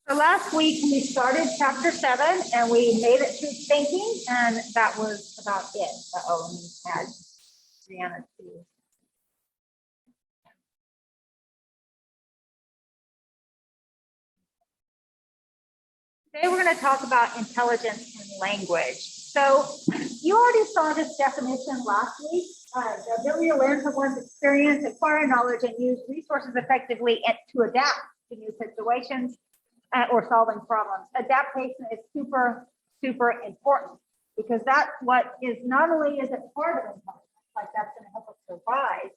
So last week we started chapter 7 and we made it through thinking, and that was about it. Uh-oh, and we had Brianna too. Today we're going to talk about intelligence and language. So you already saw this definition last week. The ability to learn from one's experience, acquire knowledge, and use resources effectively and to adapt to new situations or solving problems. Adaptation is super, super important because that's what is not only is it part of intelligence, like that's going to help us survive,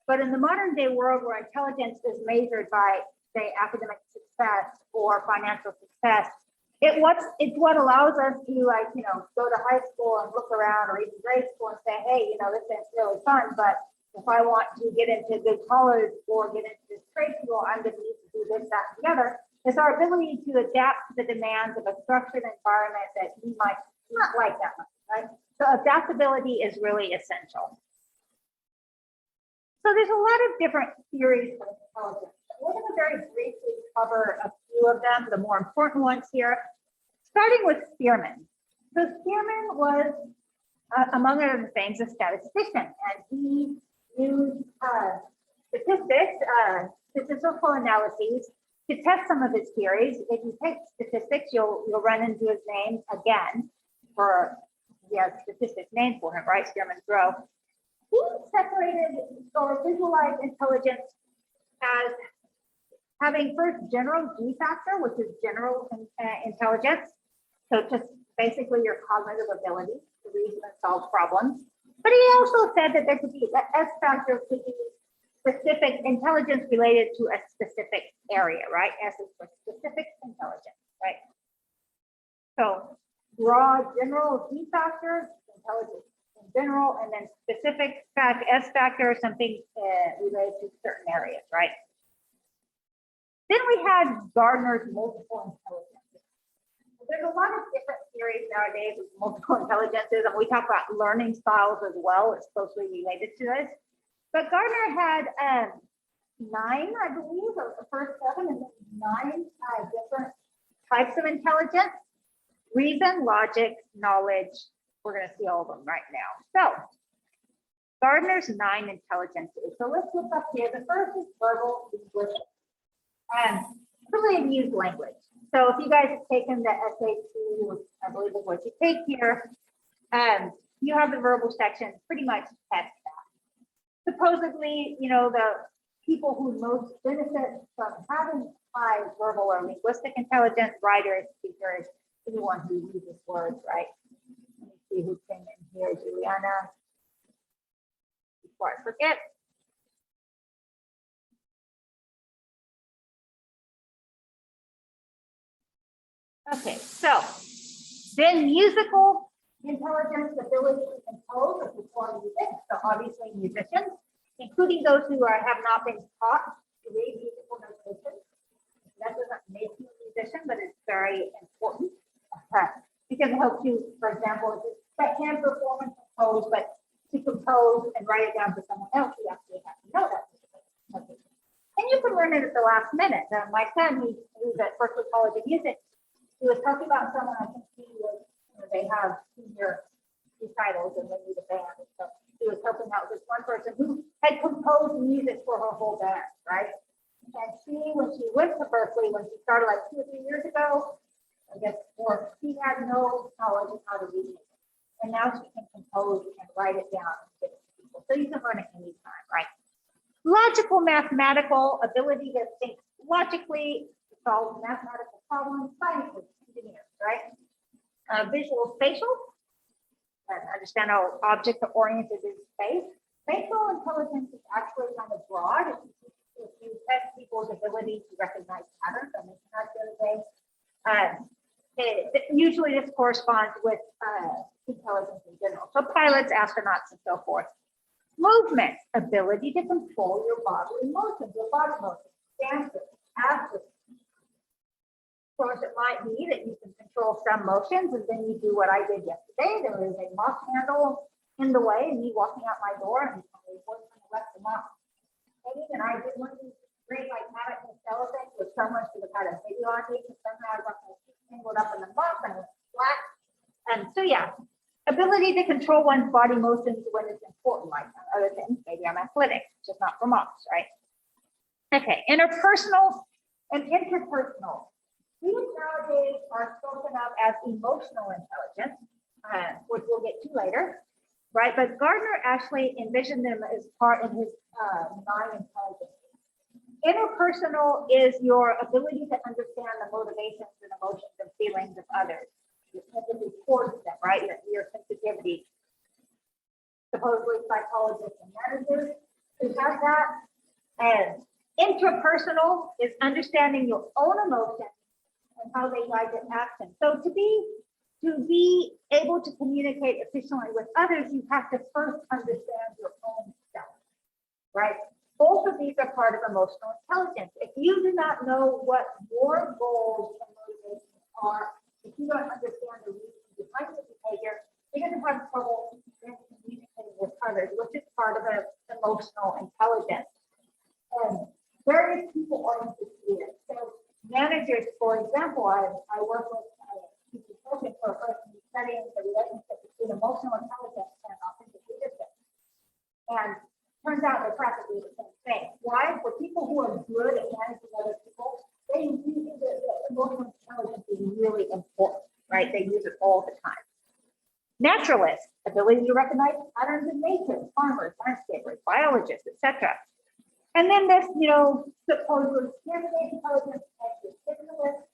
but in the modern day world where intelligence is measured by, say, academic success or financial success, it's what allows us to, like, go to high school and look around, or even grade school, and say, hey, this is really fun, but if I want to get into good college or get into this trade school, I'm going to need to do this, that, and the other. It's our ability to adapt to the demands of a structured environment that we might not like that much, right? So adaptability is really essential. So there's a lot of different theories of intelligence. We're going to very briefly cover a few of them, the more important ones here, starting with Spearman. So Spearman was, among other things, a statistician, and he used statistical analyses to test some of his theories. If you take statistics, you'll run into his name again, for he has statistics named for him, right? Spearman's row. He separated or visualized intelligence as having first general G factor, which is general intelligence. So just basically your cognitive ability to reason and solve problems. But he also said that there could be the S factor, could be specific intelligence related to a specific area, right? S is for specific intelligence, right? So broad general G factor, intelligence in general, and then specific S factor, something related to certain areas, right? Then we had Gardner's multiple intelligences. There's a lot of different theories nowadays with multiple intelligences, and we talk about learning styles as well. It's closely related to this. But Gardner had 9, I believe, of the first 7, and then 9 different types of intelligence: reason, logic, knowledge. We're going to see all of them right now. So Gardner's 9 intelligences. So let's look up here. The first is verbal linguistic. And really used language. So if you guys have taken the SAT, which I believe is what you take here, you have the verbal section pretty much test that. Supposedly, the people who most benefit from having high verbal or linguistic intelligence, writers, speakers, anyone who uses words, right? Let me see who came in here, Juliana. Before I forget. Okay, so then musical intelligence, ability to compose or perform music. So obviously musicians, including those who have not been taught to read musical notation. That doesn't make you a musician, but it's very important because it helps you, for example, that can perform and compose, but to compose and write it down for someone else, you actually have to know that notation. And you can learn it at the last minute. My son, who's at Berkeley College of Music, he was talking about someone, I think he was, they have senior recitals and they need a band. So he was helping out with this one person who had composed music for her whole band, right? And when she went to Berkeley, when she started like 2 or 3 years ago, I guess, or she had no knowledge of how to read music. And now she can compose and write it down and give it to people. So you can learn it anytime, right? Logical, mathematical ability to think logically, solve mathematical problems, scientists, engineers, right? Visual spatial, understand how objects are oriented in space. Spatial intelligence is actually kind of broad. If you test people's ability to recognize patterns, I mentioned that the other day. Usually this corresponds with intelligence in general. So pilots, astronauts, and so forth. Movement, ability to control your bodily motions, your body motions, dances, actions. Of course, it might be that you can control some motions, and then you do what I did yesterday. There is a mop handle in the way, and me walking out my door, and my boyfriend left the mop hanging, and I did one of these great like habit and skeleton with someone who had a video on me and somehow I got my feet tangled up in the muck and it was flat. And so yeah, ability to control one's body motions when it's important, like other things. Maybe I'm athletic, just not for moms, right? Okay, interpersonal and interpersonal. These nowadays are spoken of as emotional intelligence, which we'll get to later, right? But Gardner actually envisioned them as part of his non-intelligence. Interpersonal is your ability to understand the motivations and emotions and feelings of others. Your empathy towards them, right? Your sensitivity. Supposedly psychologists and managers who have that. And interpersonal is understanding your own emotions and how they guide your action. So to be able to communicate efficiently with others, you have to first understand your own self, right? Both of these are part of emotional intelligence. If you do not know what your goals and motivations are, if you don't understand the reasons behind the behavior, you're going to have trouble communicating with others, which is part of emotional intelligence. And various people-oriented students. So managers, for example, I work with people coaching for a person studying the relationship between emotional intelligence and authentic leadership. And turns out they're practically the same thing. Why? For people who are good at managing other people, they use the emotional intelligence is really important, right? They use it all the time. Naturalists, ability to recognize patterns in nature, farmers, landscapers, biologists, etc. And then this, supposedly candidate intelligence, existentialists,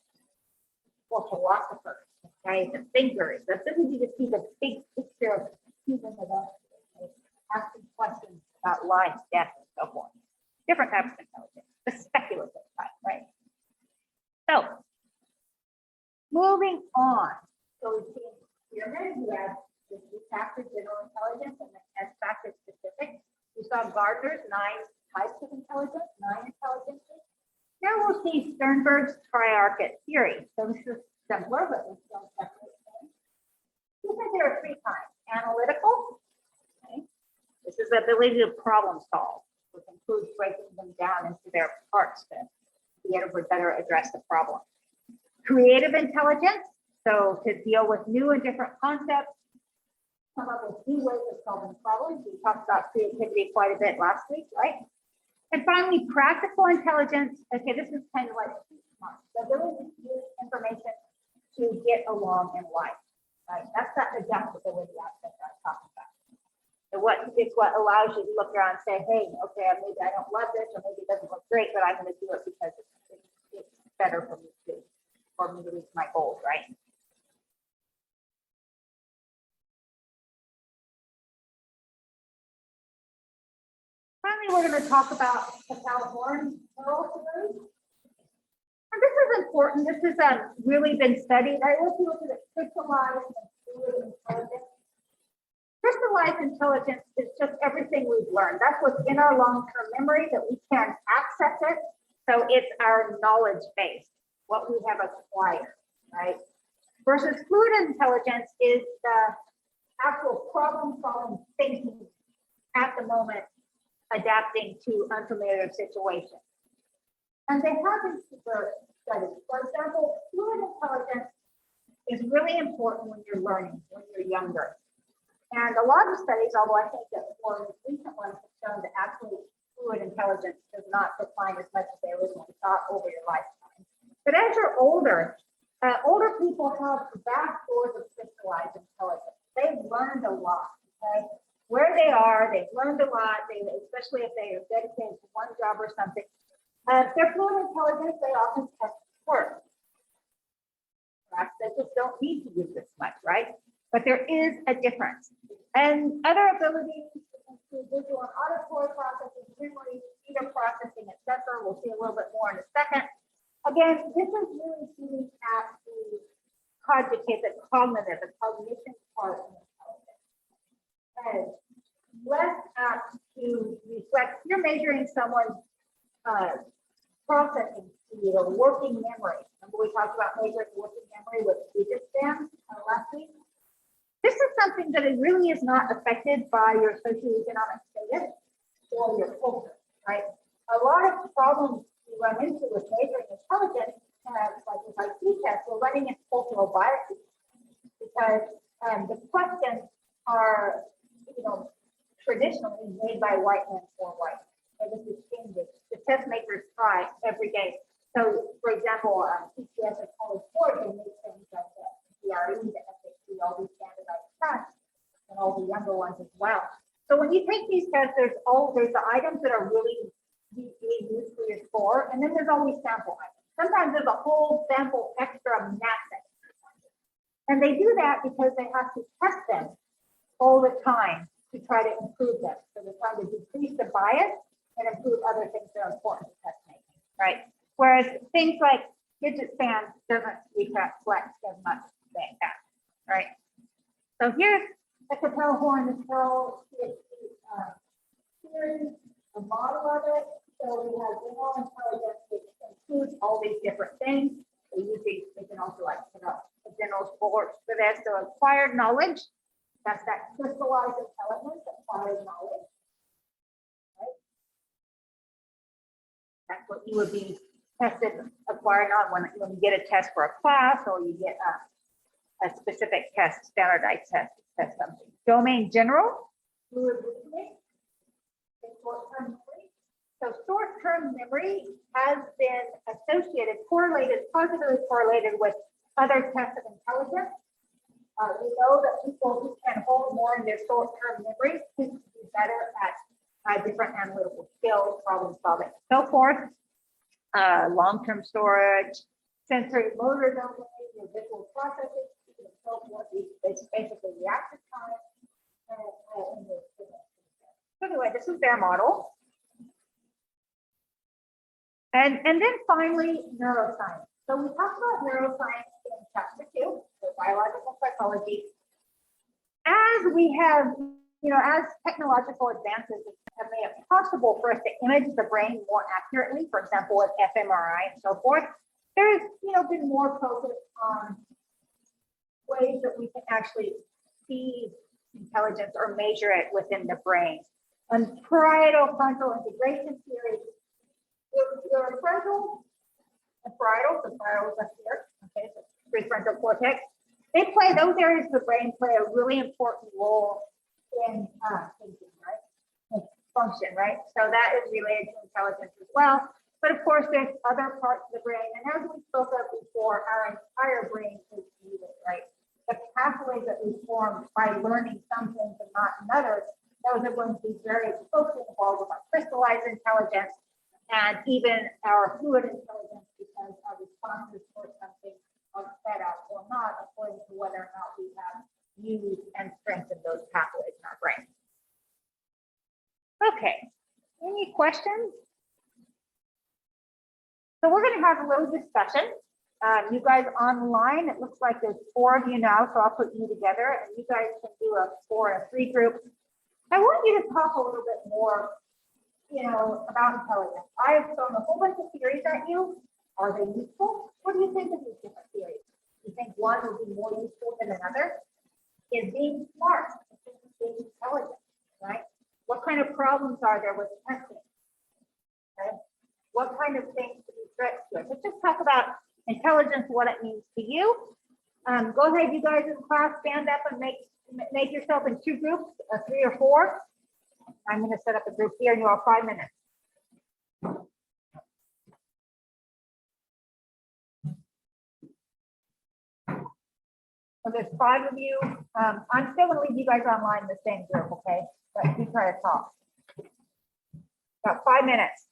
or philosophers, right? The thinkers, the ability to see the big picture of human events, asking questions about life, death, and so forth. Different types of intelligence, the speculative type, right? So, moving on. So we've seen pyramid, we have the factor general intelligence and factor specific. We saw Gardner's 9 types of intelligence, 9 intelligences. Now we'll see Sternberg's triarchate theory. So this is simpler, but we still separate things. He said there are 3 kinds: analytical. Okay. This is the ability to problem solve, which includes breaking them down into their parts to be able to better address the problem. Creative intelligence, so to deal with new and different concepts, come up with new ways of solving problems. We talked about creativity quite a bit last week, right? And finally, practical intelligence. Okay, this is kind of like the ability to use information to get along in life, right? That's that adaptability aspect I'm talking about. So it's what allows you to look around and say, hey, okay, maybe I don't love this, or maybe it doesn't look great, but I'm going to do it because it's better for me to reach my goals, right? Finally, we're going to talk about the California neural theory. And this is important. This has really been studied. I also looked at crystallized and fluid intelligence. Crystallized intelligence is just everything we've learned. That's what's in our long-term memory, that we can access it. So it's our knowledge base, what we have acquired, right? Versus fluid intelligence is the actual problem-solving thinking at the moment, adapting to unfamiliar situations. And they have these super studies. For example, fluid intelligence is really important when you're learning, when you're younger. And a lot of studies, although I think that more recent ones have shown that actually fluid intelligence does not decline as much as they originally thought over your lifetime. But as you're older, older people have vast stores of crystallized intelligence. They've learned a lot, okay? Where they are, they've learned a lot, especially if they are dedicated to one job or something. Their fluid intelligence, they often test work. Perhaps they just don't need to use this much, right? But there is a difference. And other abilities include visual and auditory processing, memory, data processing, etc. We'll see a little bit more in a second. Again, this is really shooting at the cognitive, the cognition part of intelligence. And less apt to reflect, you're measuring someone's processing speed or working memory. Remember we talked about measuring working memory with digit span last week? This is something that it really is not affected by your socioeconomic status or your culture, right? a lot of problems we run into with measuring intelligence, like with IQ tests, we're running into cultural biases because the questions are, traditionally made by white men for white. And this is changing. The test makers try every day. So, for example, TCS at College Board, they make things like the CRE, the SAT, all these standardized tests, and all the younger ones as well. So when you take these tests, there's the items that are really deeply used for your score, and then there's always sample items. Sometimes there's a whole sample extra massive. And they do that because they have to test them all the time to try to improve them. So they're trying to decrease the bias and improve other things that are important to test making, right? Whereas things like digit span doesn't reflect as much like that, right? So here's the Capel horn, the Pearl series, a model of it. So we have general intelligence, which includes all these different things. They can also like put up a general score for this. So acquired knowledge, that's that crystallized intelligence, acquired knowledge. Right? That's what you would be tested, acquired on when you get a test for a class or you get a specific test, standardized test to test something. Domain general, fluid reasoning, and short-term memory. So short-term memory has been positively correlated with other tests of intelligence. We know that people who can hold more in their short-term memory tend to be better at different analytical skills, problem solving, so forth. Long-term storage, sensory motor domain, your visual processing, and so forth. It's basically reactive time. So anyway, this is their model. And then finally, neuroscience. So we talked about neuroscience in chapter 2, so biological psychology. As we have, as technological advances have made it possible for us to image the brain more accurately, for example, with fMRI and so forth, there has, been more focus on ways that we can actually see intelligence or measure it within the brain. And parietal frontal integration theory, your frontal and parietal, the parietal is up here, okay, so prefrontal cortex, those areas of the brain play a really important role in thinking, right? Function, right? So that is related to intelligence as well. But of course, there's other parts of the brain. And as we spoke of before, our entire brain is needed, right? The pathways that we form by learning some things and not in others, those are going to be very closely involved with our crystallized intelligence and even our fluid intelligence, because our responses for something are sped out or not according to whether or not we have used and strengthened those pathways in our brain. Okay, any questions? So we're going to have a little discussion. You guys online, it looks like there's 4 of you now, so I'll put you together and you guys can do a 4 and 3 groups. I want you to talk a little bit more, about intelligence. I have thrown a whole bunch of theories at you. Are they useful? What do you think of these different theories? Do you think one would be more useful than another? Is being smart, being intelligent, right? What kind of problems are there with testing? Okay? What kind of things could be threats to it? Let's just talk about intelligence, what it means to you. Go ahead, you guys in class, stand up and make yourself in 2 groups, 3 or 4. I'm going to set up a group here and you have 5 minutes. So there's 5 of you. I'm still going to leave you guys online in the same group, okay? But you try to talk. About 5 minutes.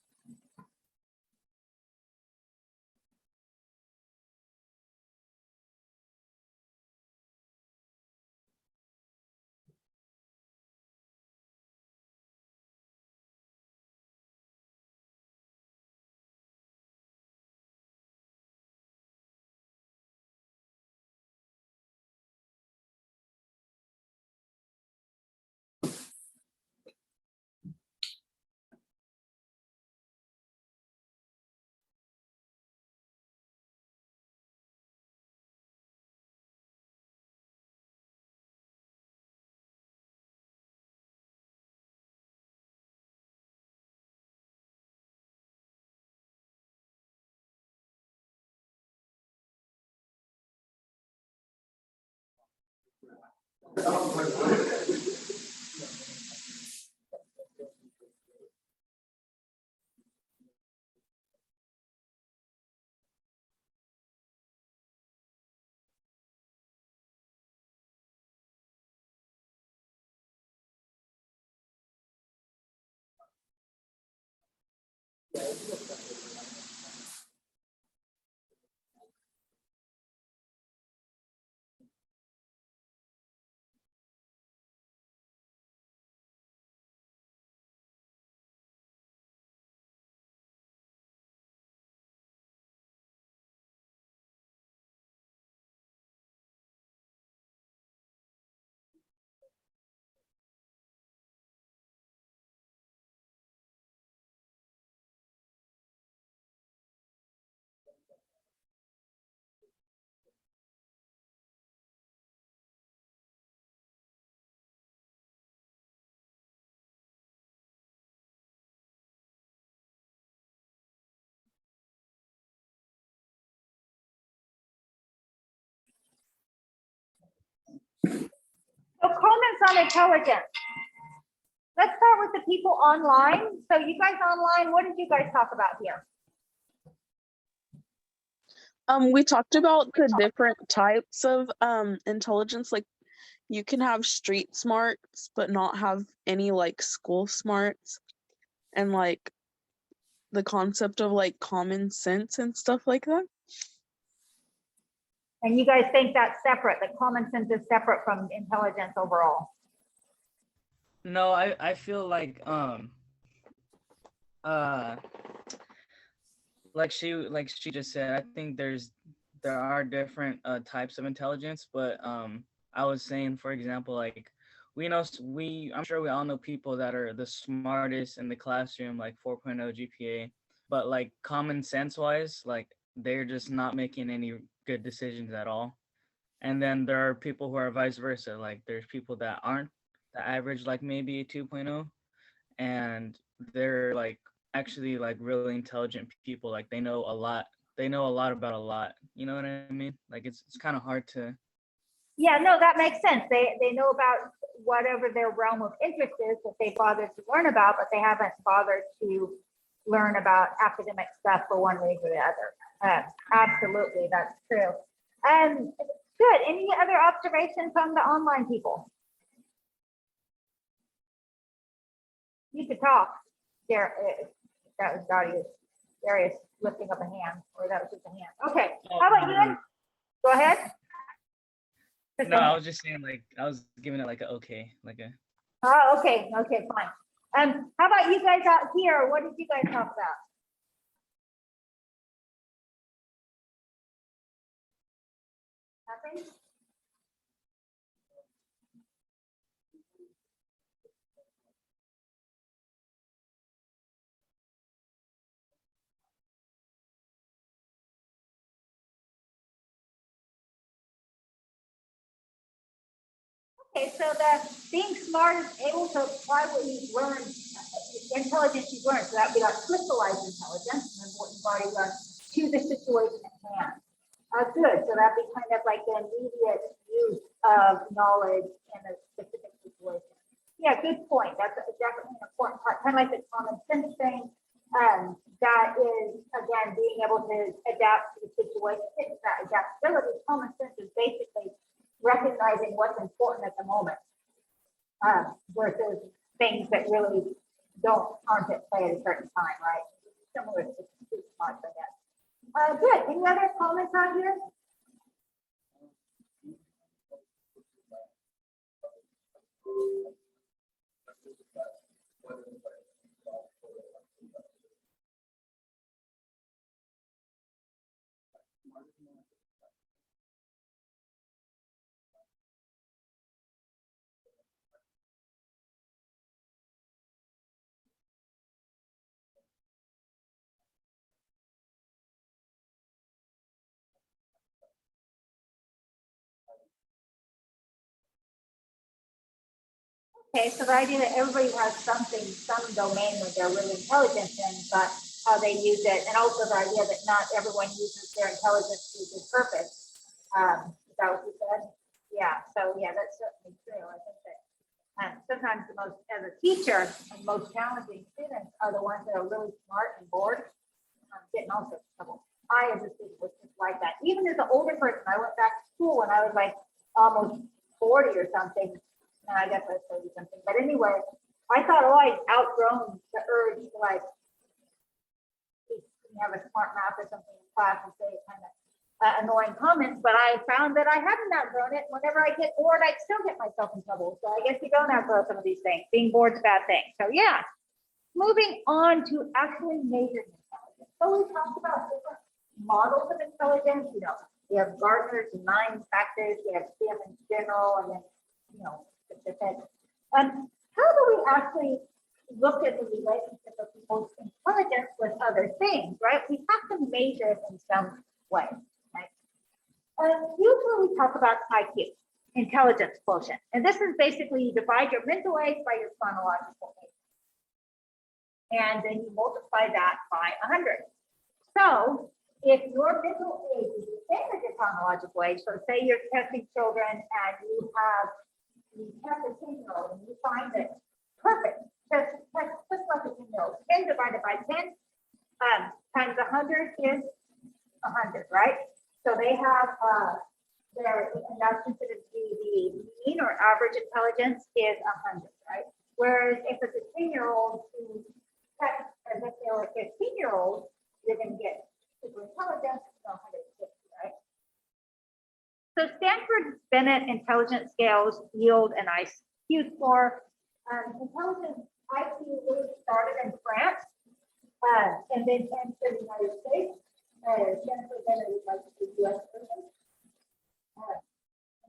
So comments on intelligence. Let's start with the people online. So you guys online, what did you guys talk about here? We talked about the different types of intelligence. Like you can have street smarts, but not have any like school smarts, and like the concept of like common sense and stuff like that. And you guys think that's separate, that common sense is separate from intelligence overall? No, I feel like like she just said, I think there are different types of intelligence, but I was saying, for example, like I'm sure we all know people that are the smartest in the classroom, like 4.0 GPA, but like common sense wise, like they're just not making any good decisions at all. And then there are people who are vice versa, like there's people that aren't the average, like maybe a 2.0, and they're like actually like really intelligent people, like they know a lot about a lot, you know what I mean? Like it's kind of hard to. Yeah, no, that makes sense. They know about whatever their realm of interest is that they bothered to learn about, but they haven't bothered to learn about academic stuff for one reason or the other. Absolutely, that's true. Good. Any other observations on the online people? You could talk. There, that was Darius. Darius lifting up a hand, or that was just a hand. Okay. How about you? Go ahead. No, I was just saying, like, I was giving it like a okay, like a. Oh, okay, fine. How about you guys out here? What did you guys talk about? Nothing? Okay, so the being smart is able to apply what you've learned, intelligence you've learned. So that would be like crystallized intelligence, and what you've already learned to the situation at hand. Good. So that'd be kind of like the immediate use of knowledge in a specific situation. Yeah, good point. That's definitely an important part, kind of like the common sense thing. That is, again, being able to adapt to the situation. It's that adaptability. Common sense is basically recognizing what's important at the moment, versus things that really aren't at play at a certain time, right? Similar to street smarts, I guess. Good. Any other comments on here? Okay, so the idea that everybody has something, some domain that they're really intelligent in, but how they use it, and also the idea that not everyone uses their intelligence to a good purpose. Is that what you said? Yeah, so yeah, that's certainly true. I think that sometimes the most, as a teacher, the most challenging students are the ones that are really smart and bored. Getting all sorts of trouble. I, as a student, was just like that. Even as an older person, I went back to school when I was like almost 40 or something. No, I guess I was 30 something. But anyway, I thought, oh, I'd outgrown the urge to like have a smart mouth or something in class and say kind of annoying comments, but I found that I haven't outgrown it. Whenever I get bored, I still get myself in trouble. So I guess you don't outgrow some of these things. Being bored is a bad thing. So yeah, moving on to actually measuring intelligence. So we talked about different models of intelligence. You know, we have Gardner's 9 factors. We have Spearman's general, and then specific. How do we actually look at the relationship of people's intelligence with other things, right? We have to measure it in some way, right? Usually we talk about IQ, intelligence quotient. And this is basically you divide your mental age by your chronological age. And then you multiply that by 100. So if your mental age is the same as your chronological age, so say you're testing children and you test a 10-year-old and you find that perfect, just like a 10-year-old, 10 divided by 10 times 100 is 100, right? So they have and that's considered to be the mean or average intelligence is 100, right? Whereas if it's a 10-year-old who tests as if they were a 15-year-old, you're going to get super intelligence, 150, right? So Stanford Bennett intelligence scales yield an IQ score. Intelligence IQ really started in France and then came to the United States. Stanford Bennett is like the US version.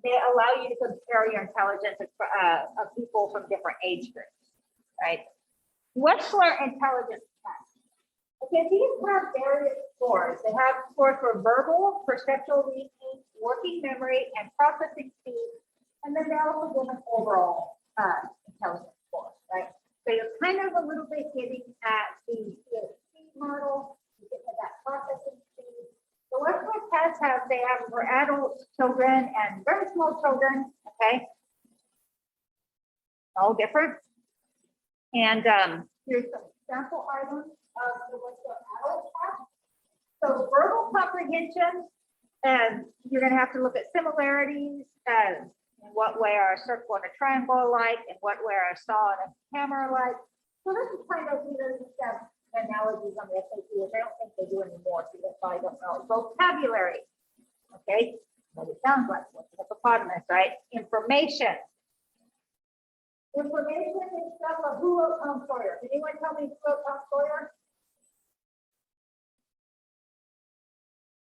They allow you to compare your intelligence of people from different age groups, right? Wechsler intelligence test. Okay, these have various scores. They have scores for verbal, perceptual reasoning, working memory, and processing speed. And then they also give an overall intelligence score, right? So you're kind of a little bit getting at the speed model, you get to that processing speed. The Wechsler tests they have for adults, children, and very small children, okay? All different. And here's some sample items of the Wechsler adult test. So verbal comprehension, you're going to have to look at similarities, in what way are a circle and a triangle alike, and what way are a saw and a hammer alike. So this is kind of, just analogies on the SAT, which I don't think they do anymore, so that's why I don't know. Vocabulary, okay, but it sounds like what's a hippopotamus, right? Information. Information is stuff of who wrote Tom Sawyer. Can anyone tell me who wrote Tom Sawyer?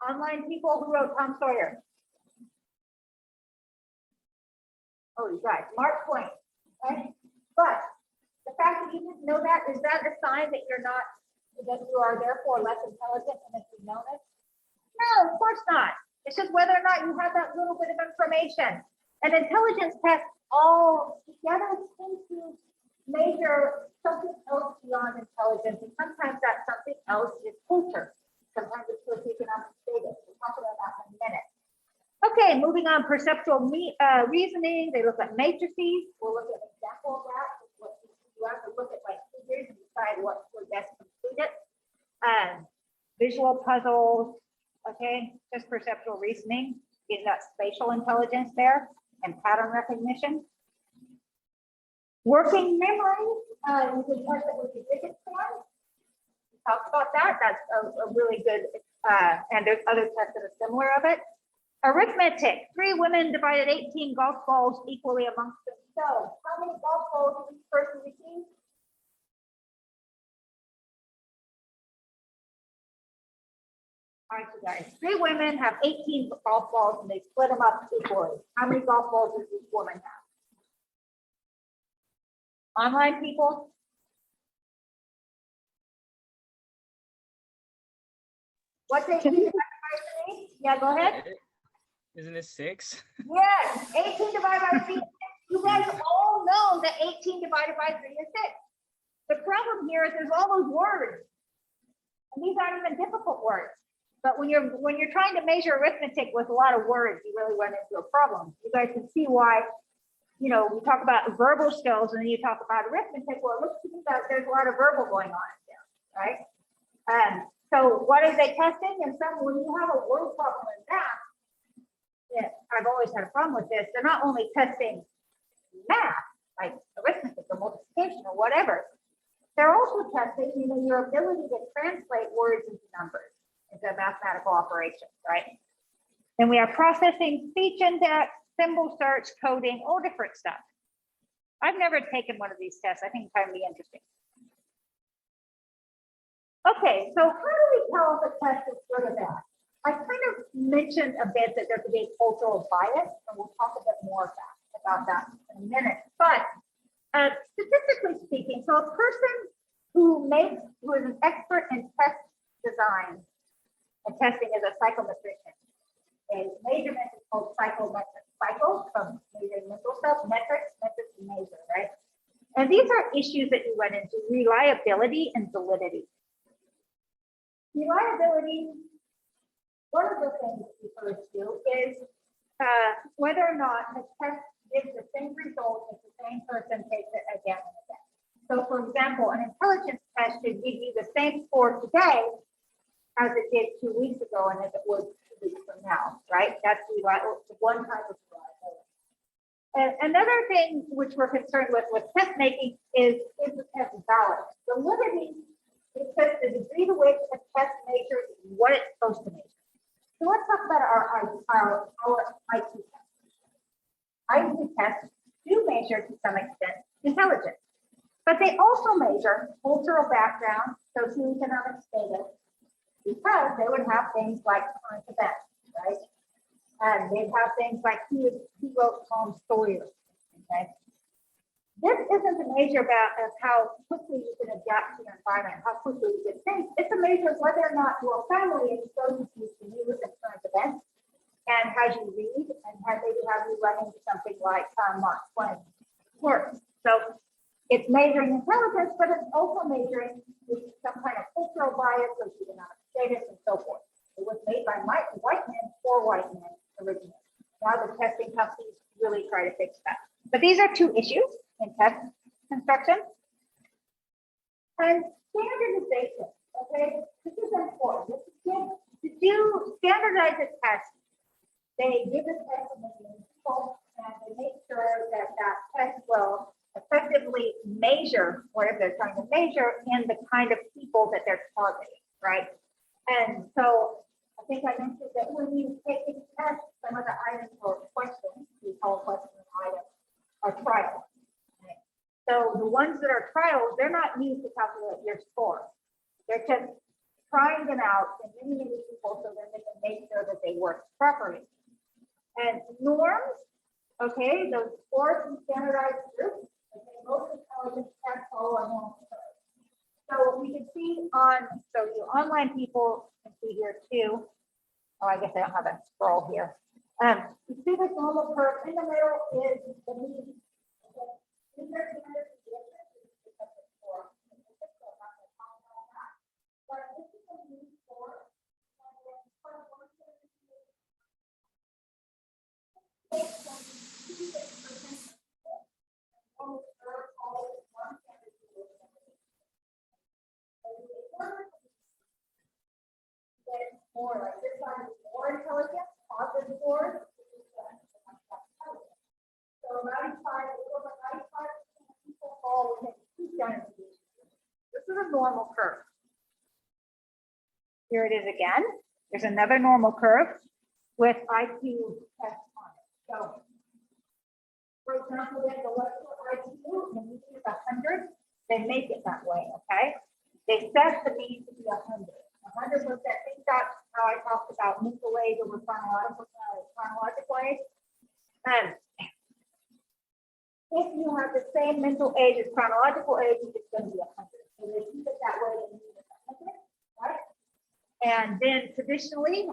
Online people, who wrote Tom Sawyer? Oh, you guys, Mark Twain, okay? But the fact that you didn't know that, is that a sign that that you are therefore less intelligent than if you know it? No, of course not. It's just whether or not you have that little bit of information. And intelligence tests all together seem to measure something else beyond intelligence. And sometimes that something else is culture. Sometimes it's socioeconomic status. We'll talk about that in a minute. Okay, moving on, perceptual reasoning. They look at matrices. We'll look at an example of that. You have to look at like figures and decide what would best complete it. Visual puzzles, okay, just perceptual reasoning. Is that spatial intelligence there and pattern recognition? Working memory, you can test it with the digit form. We talked about that. That's a really good, and there's other tests that are similar of it. Arithmetic, 3 women divided 18 golf balls equally amongst themselves. How many golf balls did each person receive? All right, you guys, 3 women have 18 golf balls and they split them up equally. How many golf balls does each woman have? Online people? What's 18 divided by 3? Yeah, go ahead. Isn't it 6? Yes, 18 divided by 3 is 6. You guys all know that 18 divided by 3 is 6. The problem here is there's all those words. And these aren't even difficult words. But when you're trying to measure arithmetic with a lot of words, you really run into a problem. You guys can see why, we talk about verbal skills and then you talk about arithmetic. Well, it looks to me that there's a lot of verbal going on there, right? So what are they testing? And when you have a word problem in math, yeah, I've always had a problem with this. They're not only testing math, like arithmetic or multiplication or whatever, they're also testing, your ability to translate words into numbers, into mathematical operations, right? Then we have processing, speech index, symbol search, coding, all different stuff. I've never taken one of these tests. I think it's kind of be interesting. Okay, so how do we tell if a test is good or bad? I kind of mentioned a bit that there could be cultural bias, and we'll talk a bit more about that in a minute. But statistically speaking, so a person who is an expert in test design, and testing is a psychometrician. A measurement is called psychometric. Psycho from measuring mental stuff, metrics to measure, right? And these are issues that you run into: reliability and validity. Reliability, one of the things it refers to is whether or not a test gives the same result if the same person takes it again and again. So for example, an intelligence test should give you the same score today as it did 2 weeks ago and as it would 2 weeks from now, right? That's one type of reliability. And another thing which we're concerned with test making is the test valid? Validity is just the degree to which a test measures what it's supposed to measure. So let's talk about our IQ tests. IQ tests do measure to some extent intelligence, but they also measure cultural background, socioeconomic status, because they would have things like current events, right? And they'd have things like who wrote Tom Sawyer, okay? This isn't a measure of how quickly you can adapt to your environment, how quickly you can think. It's a measure of whether or not your family exposes you to news and current events, and has you read, and maybe have you run into something like Mark Twain works. So it's measuring intelligence, but it's also measuring some kind of cultural bias, socioeconomic status, and so forth. It was made by white men for white men originally. Now the testing companies really try to fix that. But these are two issues in test construction. And standardization, okay? This is important. To do standardize a test, they give a test to many people, and they make sure that that test will effectively measure whatever they're trying to measure in the kind of people that they're targeting, right? And so I think I mentioned that when you take these tests, some of the items or questions, we call questions items, are trials. Right? So the ones that are trials, they're not used to calculate your score. They're just trying them out in many people so that they can make sure that they work properly. And norms, okay, those scores and standardized groups, okay, most intelligence tests follow a normal curve. So we can see so you online people can see here too. Oh, I guess I don't have a scroll here. You see this normal curve in the middle is the mean. Okay. But this is the mean score. More like this one is more intelligent, positive scores. So 95, over 95% of people fall within 2 standard deviations. This is a normal curve. Here it is again. There's another normal curve with IQ tests on it. So, for example, we have the electrical IQ, and you see it's 100. They make it that way, okay? They set the mean to be 100. 100%. I think that's how I talked about mental age over chronological age. And if you have the same mental age as chronological age, it's going to be 100. So they keep it that way. They need it 100, right? And then traditionally,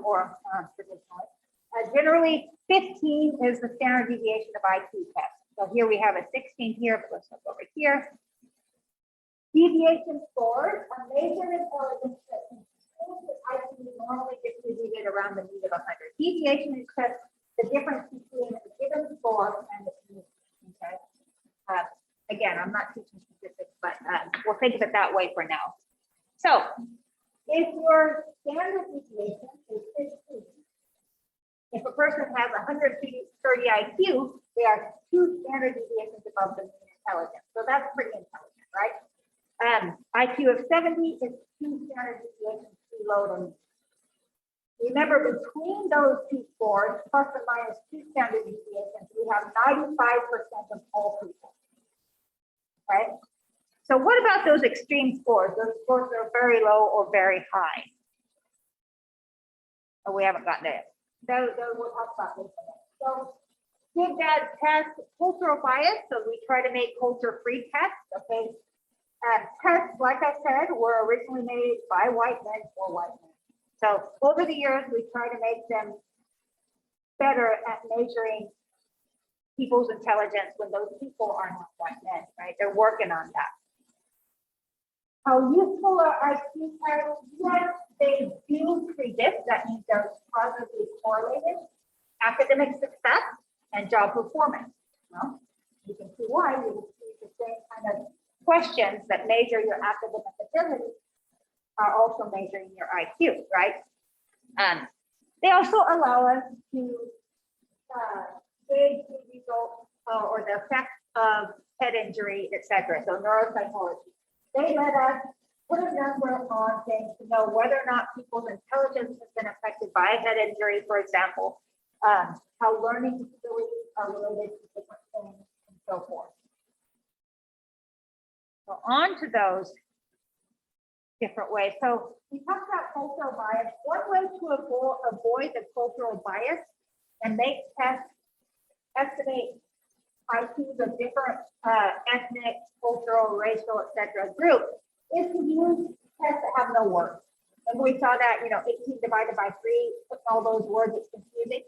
generally 15 is the standard deviation of IQ test. So here we have a 16 here, but let's look over here. Deviation scores are measured intelligence that schools with IQ normally distributed around the mean of 100. Deviation is just the difference between a given score and the mean. Okay. Again, I'm not teaching statistics, but we'll think of it that way for now. So if your standard deviation is 15, if a person has 130 IQ, they are 2 standard deviations above the mean intelligence. So that's pretty intelligent, right? IQ of 70 is 2 standard deviations below the mean. Remember, between those two scores, plus or minus 2 standard deviations, we have 95% of all people. Right? So what about those extreme scores? Those scores are very low or very high. Oh, we haven't gotten there. Those we'll talk about this in a minute. So did that test cultural bias? So we try to make culture-free tests. Okay. Tests, like I said, were originally made by white men for white men. So over the years, we try to make them better at measuring people's intelligence when those people are not white men, right? They're working on that. How useful are IQ tests? Yes, they do predict, that means they're positively correlated, academic success and job performance. Well, you can see why. You will see the same kind of questions that measure your academic ability are also measuring your IQ, right? They also allow us to gauge the result or the effects of head injury, etc. So neuropsychology. They let us put a number on things to know whether or not people's intelligence has been affected by a head injury, for example, how learning disabilities are related to different things, and so forth. So on to those different ways. So we talked about cultural bias. One way to avoid the cultural bias and make tests estimate IQs of different ethnic, cultural, racial, etc. groups is to use tests that have no words. And we saw that, 18 divided by 3, putting all those words, it's confusing.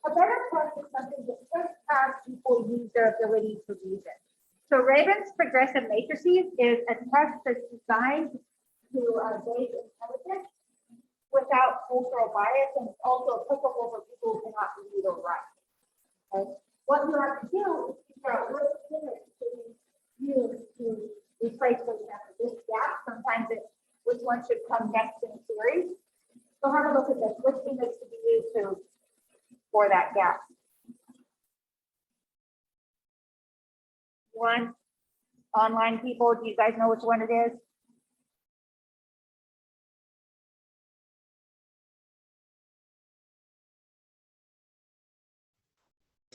A better test is something that just has people use their ability to reason. So Raven's progressive matrices is a test that's designed to gauge intelligence without cultural bias, and it's also applicable for people who cannot read or write. Okay? What you have to do is figure out which image to use to replace what you have for this gap. Sometimes it's which one should come next in series. So have a look at this. Which image to be used for that gap? One, online people, do you guys know which one it is?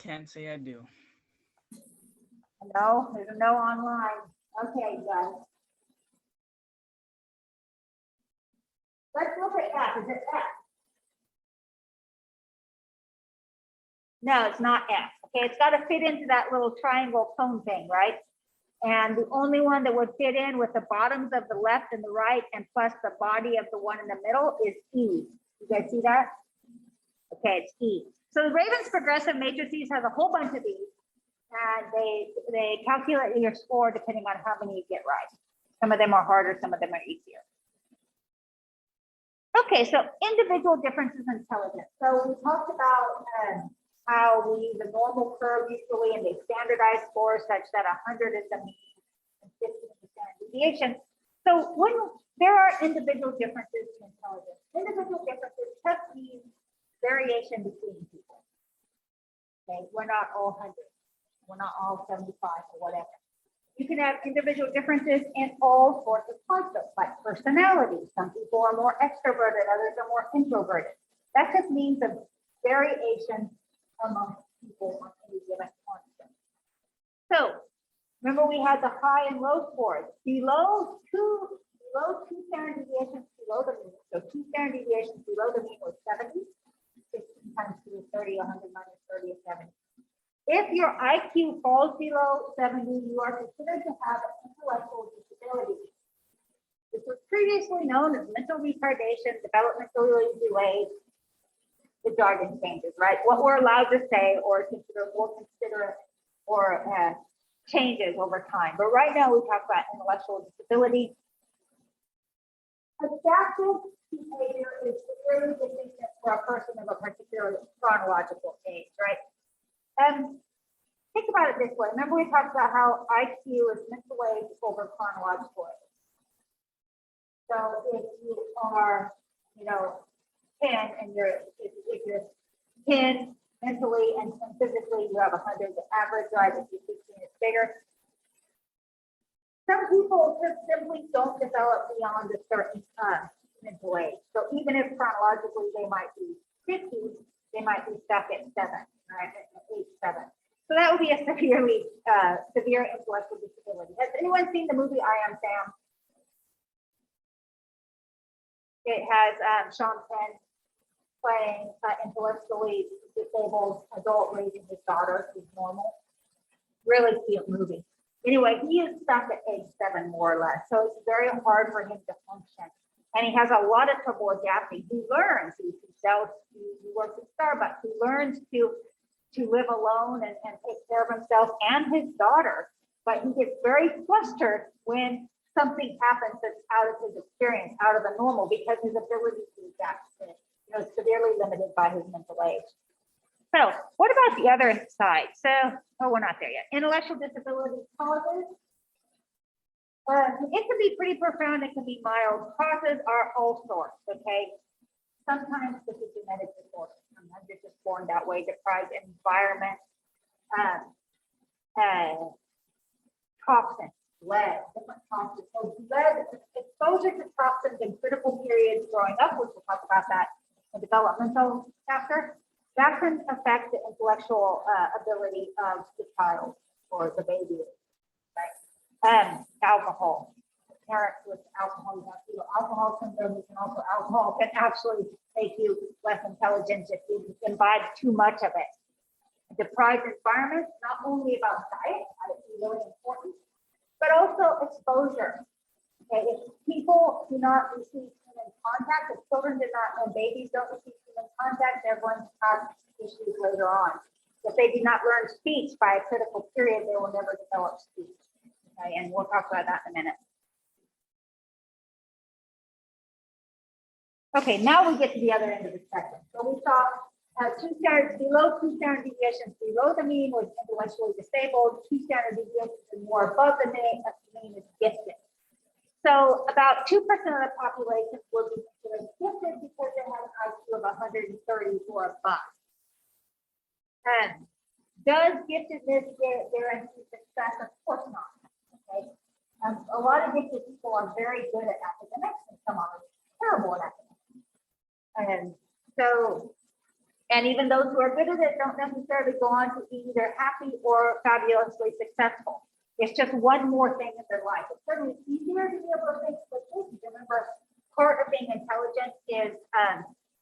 Can't say I do. No, there's a no online. Okay, guys. Let's look at F. Is it F? No, it's not F. Okay, it's got to fit into that little triangle cone thing, right? And the only one that would fit in with the bottoms of the left and the right and plus the body of the one in the middle is E. You guys see that? Okay, it's E. So the Raven's progressive matrices has a whole bunch of these, and they calculate your score depending on how many you get right. Some of them are harder, some of them are easier. Okay, so individual differences in intelligence. So we talked about how we use a normal curve usually, and they standardize scores such that 100 is the mean and 50 is the standard deviation. So when there are individual differences in intelligence, individual differences just mean variation between people. Okay, we're not all 100, we're not all 75 or whatever. You can have individual differences in all sorts of parts of like personality. Some people are more extroverted, others are more introverted. That just means a variation among people on any given constant. So remember we had the high and low scores. Below two standard deviations below the mean. So 2 standard deviations below the mean was 70. 15 times 2 is 30, 100 minus 30 is 70. If your IQ falls below 70, you are considered to have an intellectual disability. This was previously known as mental retardation, developmentally delayed. The jargon changes, right? What we're allowed to say or consider or changes over time. But right now we talk about intellectual disability. Adaptive behavior is severely deficient for a person of a particular chronological age, right? Think about it this way. Remember we talked about how IQ is mental age over chronological age. So if you are, 10 and if you're 10 mentally and physically, you have 100, the average, right? If you're 15, it's bigger. Some people just simply don't develop beyond a certain mental age. So even if chronologically they might be 50, they might be stuck at 7, right? At age 7. So that would be a severely severe intellectual disability. Has anyone seen the movie I Am Sam? It has Sean Penn playing intellectually disabled adult raising his daughter who's normal. Really cute movie. Anyway, he is stuck at age 7 more or less. So it's very hard for him to function. And he has a lot of trouble adapting. He learns, he works at Starbucks, he learns to live alone and take care of himself and his daughter. But he gets very flustered when something happens that's out of his experience, out of the normal, because his ability to adapt is severely limited by his mental age. So what about the other side? So, we're not there yet. Intellectual disability causes. It can be pretty profound. It can be mild. Causes are all sorts, okay? Sometimes this is genetic disorder. Sometimes you're just born that way, deprived environment, toxins, lead, different toxins. So lead, exposure to toxins in critical periods growing up, which we'll talk about that in the developmental chapter, that can affect the intellectual ability of the child or the baby, right? Alcohol. Parents with alcohol, you have fetal alcohol syndrome. You can also, alcohol can actually make you less intelligent if you imbibe too much of it. Deprived environment, not only about diet, that is really important, but also exposure. Okay, if people do not receive human contact, if children do not, and babies don't receive human contact, they're going to have issues later on. If they do not learn speech by a critical period, they will never develop speech. Okay, and we'll talk about that in a minute. Okay, now we get to the other end of the spectrum. So we saw below 2 standard deviations below the mean was intellectually disabled, 2 standard deviations and more above the mean is gifted. So about 2% of the population will be considered gifted because they have an IQ of 130 or above. And does giftedness guarantee success? Of course not. Okay. A lot of gifted people are very good at academics and some are terrible at academics. And so, and even those who are good at it don't necessarily go on to be either happy or fabulously successful. It's just one more thing in their life. It's certainly easier to be able to think quickly. Remember, part of being intelligent is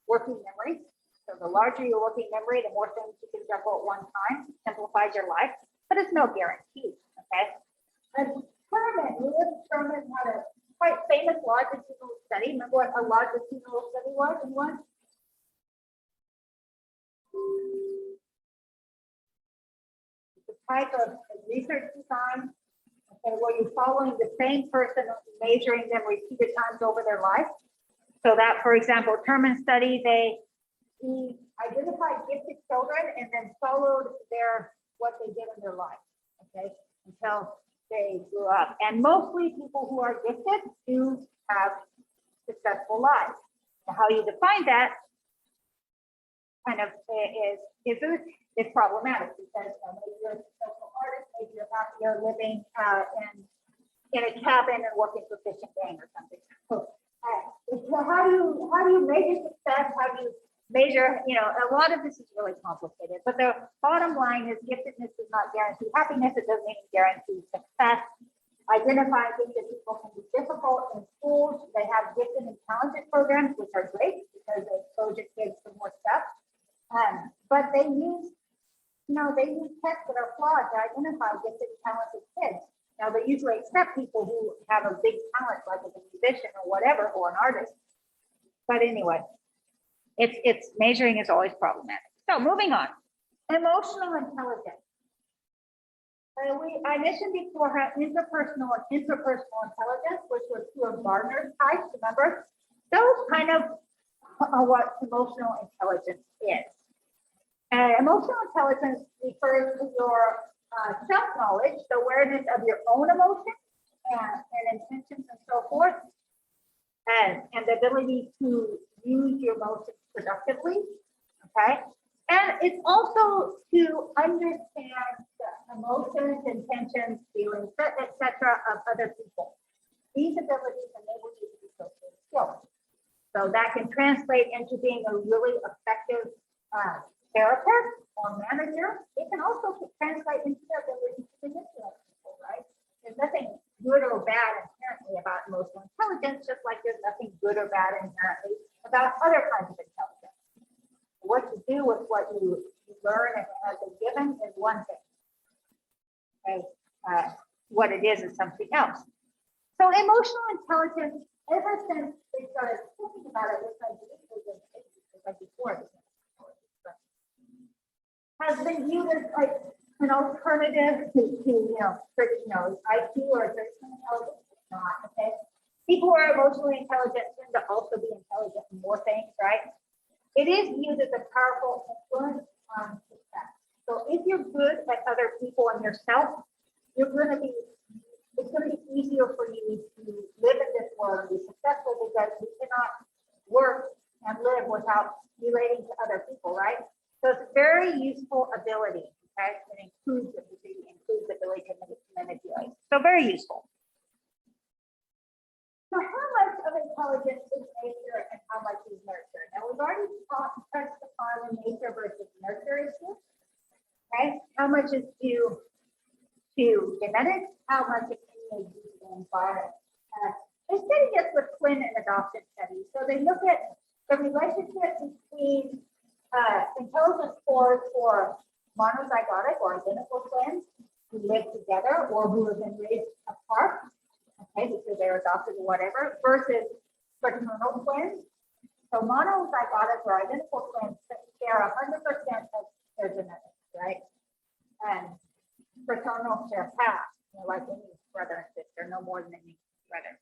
working memory. So the larger your working memory, the more things you can juggle at one time, simplifies your life, but it's no guarantee, okay? And Sherman had a quite famous longitudinal study. Remember what a longitudinal study was? Anyone? It's a type of research design, okay, where you're following the same person, measuring them repeated times over their life. So that, for example, Sherman study, he identified gifted children and then followed what they did in their life, okay, until they grew up. And mostly people who are gifted do have successful lives. Now, how you define that kind of is problematic because maybe you're a successful artist, maybe you're living in a cabin and working for Fish and Game or something. So how do you measure success? How do you measure, a lot of this is really complicated, but the bottom line is giftedness does not guarantee happiness. It doesn't even guarantee success. Identifying gifted people can be difficult in schools. They have gifted and talented programs, which are great because they expose your kids to more stuff. But they use tests that are flawed to identify gifted and talented kids. Now they usually accept people who have a big talent, like as a musician or whatever, or an artist. But anyway, it's measuring is always problematic. So moving on, emotional intelligence. I mentioned before how interpersonal intelligence, which was two of Gardner's types, remember? Those kind of are what emotional intelligence is. And emotional intelligence refers to your self-knowledge, the awareness of your own emotions and intentions and so forth, and the ability to use your emotions productively, okay? And it's also to understand the emotions, intentions, feelings, etc. of other people. These abilities enable you to be socially skilled. So that can translate into being a really effective therapist or manager. It can also translate into the ability to manipulate people, right? There's nothing good or bad inherently about emotional intelligence, just like there's nothing good or bad inherently about other kinds of intelligence. What you do with what you learn and has been given is one thing. Okay? What it is something else. So emotional intelligence, ever since they started thinking about it, like before, has been viewed as like an alternative to IQ or traditional intelligence. It's not, okay? People who are emotionally intelligent tend to also be intelligent in more things, right? It is viewed as a powerful influence on success. So if you're good at other people and yourself, it's going to be easier for you to live in this world and be successful because you cannot work and live without relating to other people, right? So it's a very useful ability, okay? It includes the ability to manipulate. So very useful. So how much of intelligence is nature and how much is nurture? Now we've already touched upon the nature versus nurture issue. Okay, how much is due to genetics? How much is due to the environment? They study this with twin and adoption studies. So they look at the relationship between intelligence scores for monozygotic or identical twins who live together or who have been raised apart. Okay, because they're adopted or whatever, versus fraternal twins. So monozygotic or identical twins share 100% of their genetics, right? And fraternal share half, like any brother and sister, no more than any brother.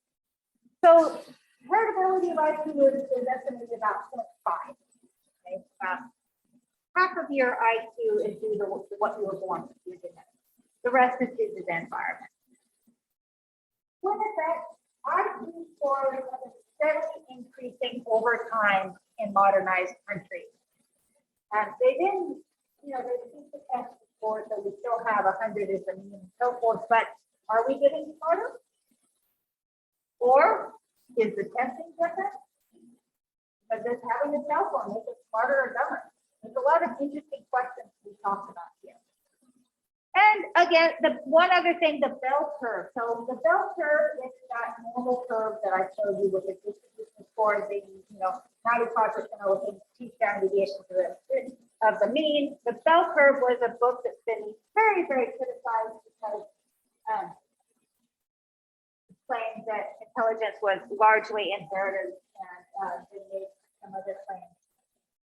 So heritability of IQ is estimated about 0.5. Okay, half of your IQ is due to what you were born with, your genetics. The rest is due to the environment. With that, IQ scores have been steadily increasing over time in modernized countries. They didn't, they keep the test scores, so we still have 100 as the mean and so forth, but are we getting smarter? Or is the testing different? Does this having a cell phone make us smarter or dumber? There's a lot of interesting questions we talked about here. And again, the one other thing, the bell curve. So the bell curve is that normal curve that I showed you with the distribution scores being, 95% of the t-standard deviation of the mean. The bell curve was a book that's been very, very criticized because it claims that intelligence was largely inherited and they made some other claims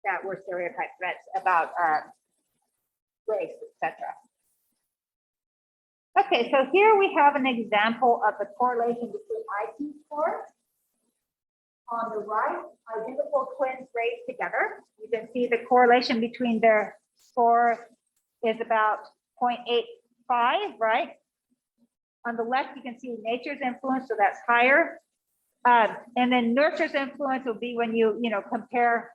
that were stereotype threats about race, etc. Okay, so here we have an example of the correlation between IQ scores. On the right, identical twins raised together. You can see the correlation between their score is about 0.85, right? On the left, you can see nature's influence, so that's higher. And then nurture's influence will be when you compare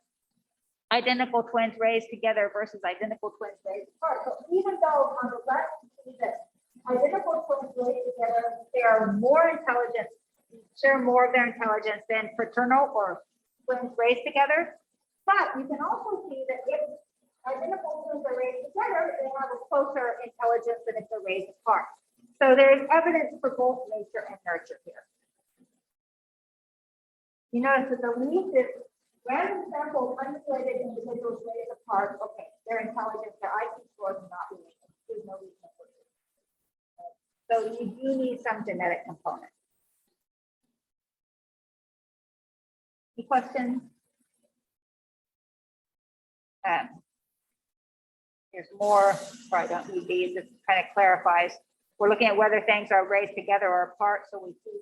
identical twins raised together versus identical twins raised apart. So even though on the left, you see that identical twins raised together, they are more intelligent, share more of their intelligence than fraternal or twins raised together. But you can also see that if identical twins are raised together, they have a closer intelligence than if they're raised apart. So there's evidence for both nature and nurture here. You notice that the least is random sample unrelated individuals raised apart. Okay, their intelligence, their IQ scores are not related. There's no reason for it. So you do need some genetic component. Any questions? There's more, I don't need these, this kind of clarifies. We're looking at whether things are raised together or apart, so we see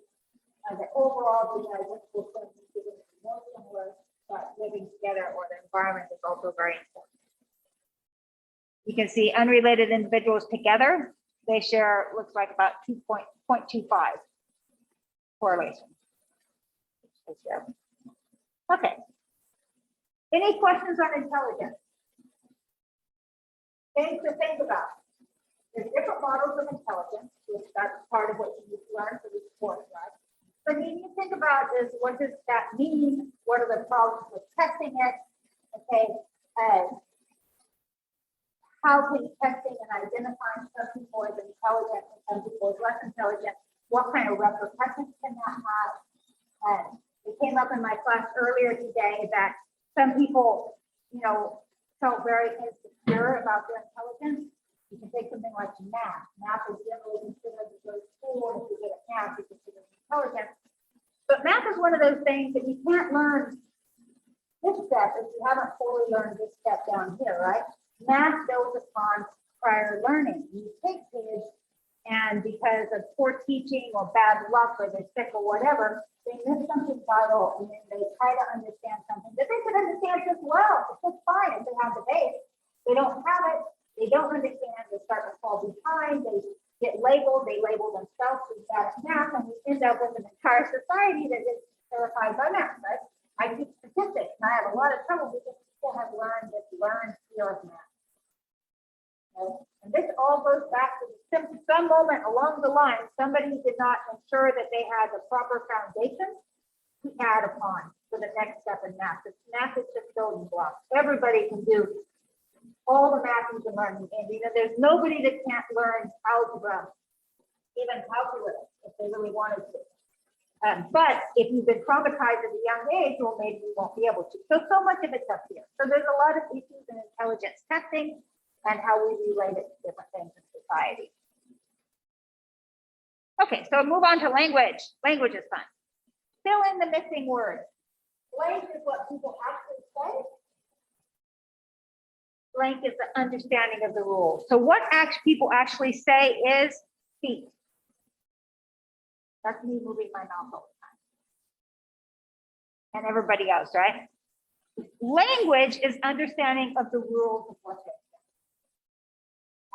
The overall, the identical things are more similar, but living together or the environment is also very important. You can see unrelated individuals together, they share, looks like about 2.25 correlation. Okay. Any questions on intelligence? Things to think about. There's different models of intelligence, which that's part of what you need to learn for this course, right? But then you think about is what does that mean? What are the problems with testing it? Okay, how can testing and identifying some people as intelligent and some people as less intelligent? What kind of repercussions can that have? It came up in my class earlier today that some people, felt very insecure about their intelligence. You can take something like math. Math is generally considered a good school. If you get at math, you consider it intelligent. But math is one of those things that you can't learn this step if you haven't fully learned this step down here, right? Math builds upon prior learning. You take kids and because of poor teaching or bad luck or they're sick or whatever, they miss something vital and then they try to understand something that they could understand just well. It's just fine if they have the base. They don't have it. They don't understand. They start to fall behind. They get labeled. They label themselves as bad at math, and we end up with an entire society that is terrified by math. Right? I teach statistics, and I have a lot of trouble because people have learned this learned fear of math. Okay? And this all goes back to some moment along the line. Somebody did not ensure that they had the proper foundation to add upon for the next step in math. Because math is just building blocks. Everybody can do all the math you can learn. And there's nobody that can't learn algebra, even calculus, if they really wanted to. But if you've been traumatized at a young age, well, maybe you won't be able to. So much of it's up here. So there's a lot of issues in intelligence testing and how we relate it to different things in society. Okay, so move on to language. Language is fun. Fill in the missing words. Blank is what people actually say. Blank is the understanding of the rules. So what people actually say is speak. That's me moving my mouth all the time. And everybody else, right? Language is understanding of the rules of what they say.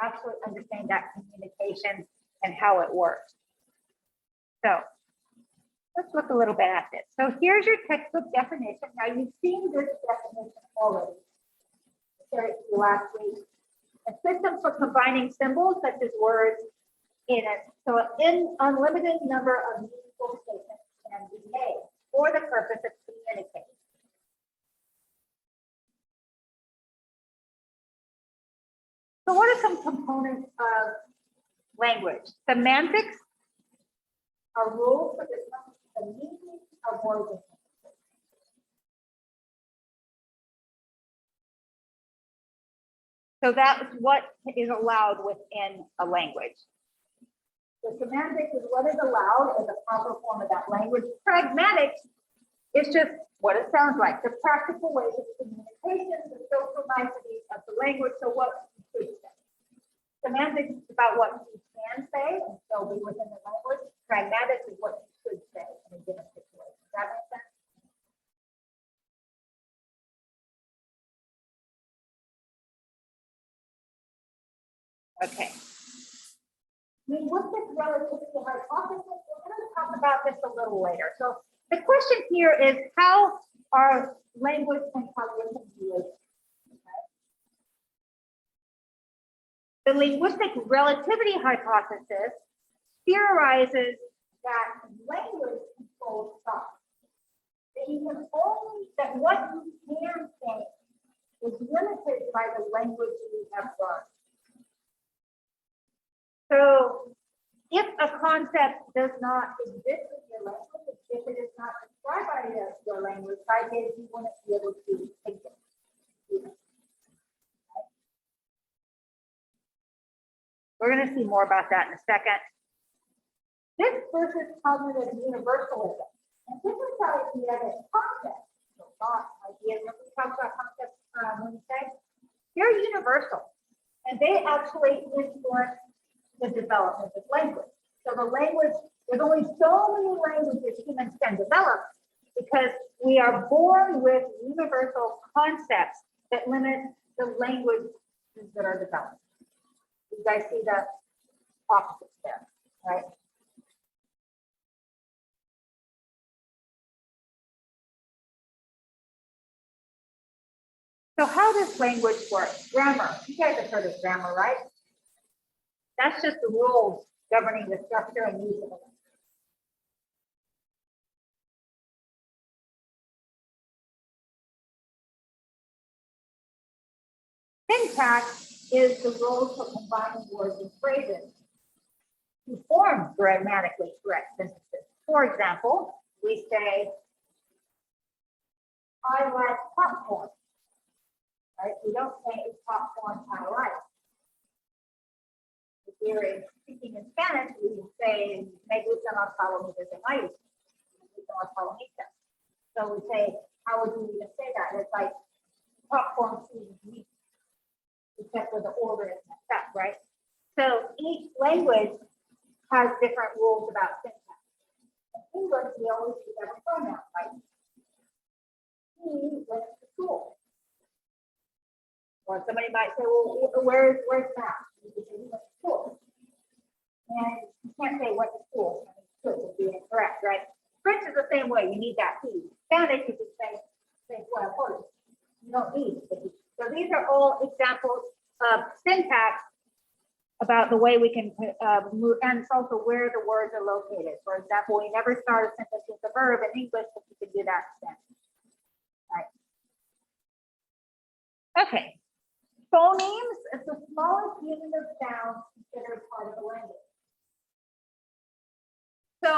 Actually understand that communication and how it works. So let's look a little bit at this. So here's your textbook definition. Now you've seen this definition already. I shared it to you last week. A system for combining symbols such as words in it. So an unlimited number of meaningful statements can be made for the purpose of communicating. So what are some components of language? Semantics are rules for the meaning of words. So that's what is allowed within a language. The semantics is what is allowed in the proper form of that language. Pragmatics is just what it sounds like, the practical ways of communication, the social niceties of the language, so what you should say. Semantics is about what you can say and still be within the language. Pragmatics is what you should say in a given situation. Does that make sense? Okay. Linguistic relativity hypothesis, we're going to talk about this a little later. So the question here is, how are language and cognition related? Okay. The linguistic relativity hypothesis theorizes that language controls thought. That what you can say is limited by the language you have learned. So if a concept does not exist in your language, if it is not described by your language, by data, you wouldn't be able to take it. Okay. We're going to see more about that in a second. This versus cognitive universalism. And this is the idea that concepts, so thoughts, ideas, when we talk about concepts when we say, they're universal. And they actually influence the development of language. So the language There's only so many languages humans can develop because we are born with universal concepts that limit the languages that are developed. You guys see the opposites there, right? So how does language work? Grammar. You guys have heard of grammar, right? That's just the rules governing the structure and use of it. Syntax is the rules for combining words and phrases to form grammatically correct sentences. For example, we say, I like popcorn. Right? We don't say popcorn I like. If you're speaking in Spanish, we say, me gustan las palomitas de maíz. Me gustan las palomitas. So we say, how would you even say that? It's like popcorn seasoned meat, except for the order is messed up, right? So each language has different rules about syntax. In English, we always use every pronoun, right? He went to school. Or somebody might say, well, where's that? You can say, he went to school. And you can't say went to school. It would be incorrect, right? French is the same way. You need that P. Spanish, you can say well, you don't need the P. So these are all examples of syntax about the way we can move, and it's also where the words are located. For example, we never start a sentence with a verb in English, but you can do that in Spanish. Right. Okay. Phonemes is the smallest unit of sound considered part of the language. So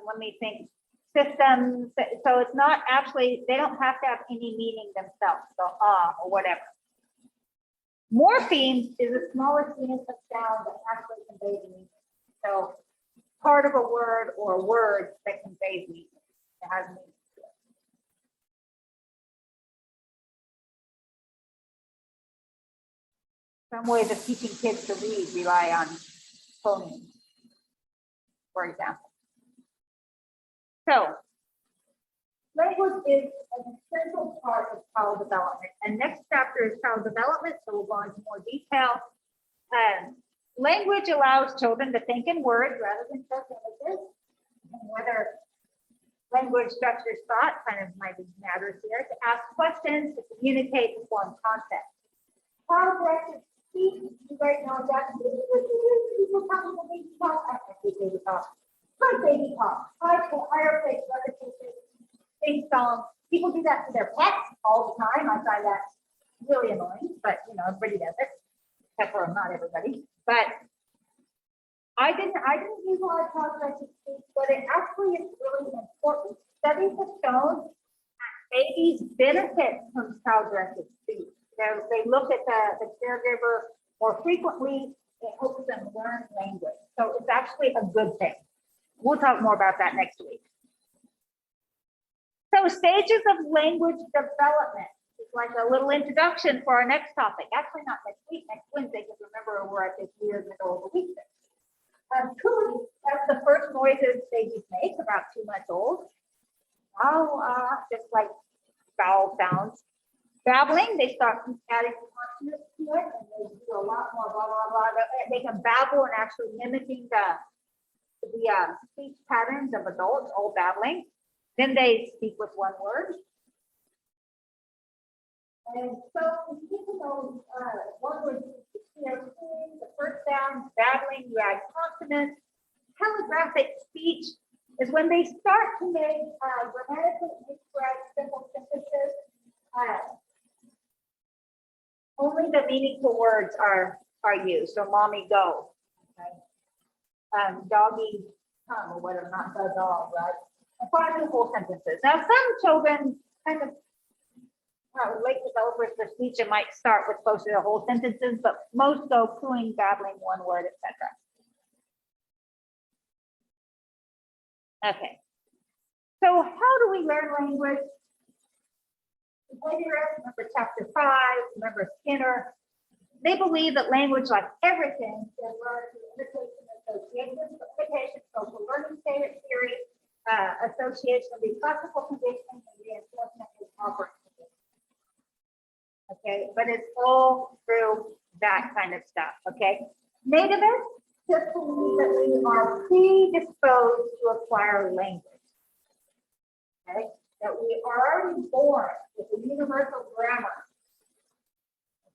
let me think. Systems, so it's not actually, they don't have to have any meaning themselves, so or whatever. Morphemes is the smallest unit of sound that actually conveys meaning. So part of a word or a word that conveys meaning, that has meaning. Some ways of teaching kids to read rely on phonemes, for example. So, language is an essential part of child development. And next chapter is child development, so we'll go into more detail. Language allows children to think in words rather than just images. And whether language structures thought kind of might be matters here, to ask questions, to communicate, to form concepts. Child-directed speech, you guys know that people talk about baby talk. I think baby talk. Good baby talk. Fireplace, repetition, sing songs. People do that to their pets all the time. I find that really annoying, but you know, everybody does it, except for not everybody. But I didn't use a lot of child-directed speech, but it actually is really important. Studies have shown that babies benefit from child-directed speech. They look at the caregiver more frequently. It helps them learn language. So it's actually a good thing. We'll talk more about that next week. So stages of language development is like a little introduction for our next topic. Actually, not next week, next Wednesday, because remember we're at this weird middle of the week thing. Cooing, that's the first noises babies make about 2 months old. Just like vowel sounds. Babbling, they start adding consonants to it, and they do a lot more blah, blah, blah. They can babble and actually mimicking the speech patterns of adults, all babbling. Then they speak with one word. And so, you know, one word, the first sound, babbling, you add consonants. Telegraphic speech is when they start to make grammatically incorrect simple sentences. Only the meaningful words are used. So, mommy, go. Okay. Doggy, come, or whatever, not the dog, right? And finally, whole sentences. Now, some children kind of late developers for speech, it might start with closer to whole sentences, but most go cooing, babbling, one word, etc. Okay. So, how do we learn language? Remember chapter 5, remember Skinner. They believe that language, like everything, is learned through imitation of association, communication, social learning theory, association of the classical conditions, and reinforcement is operant conditions. Okay, but it's all through that kind of stuff. Okay, nativists just believe that we are predisposed to acquire language. Okay, that we are already born with a universal grammar.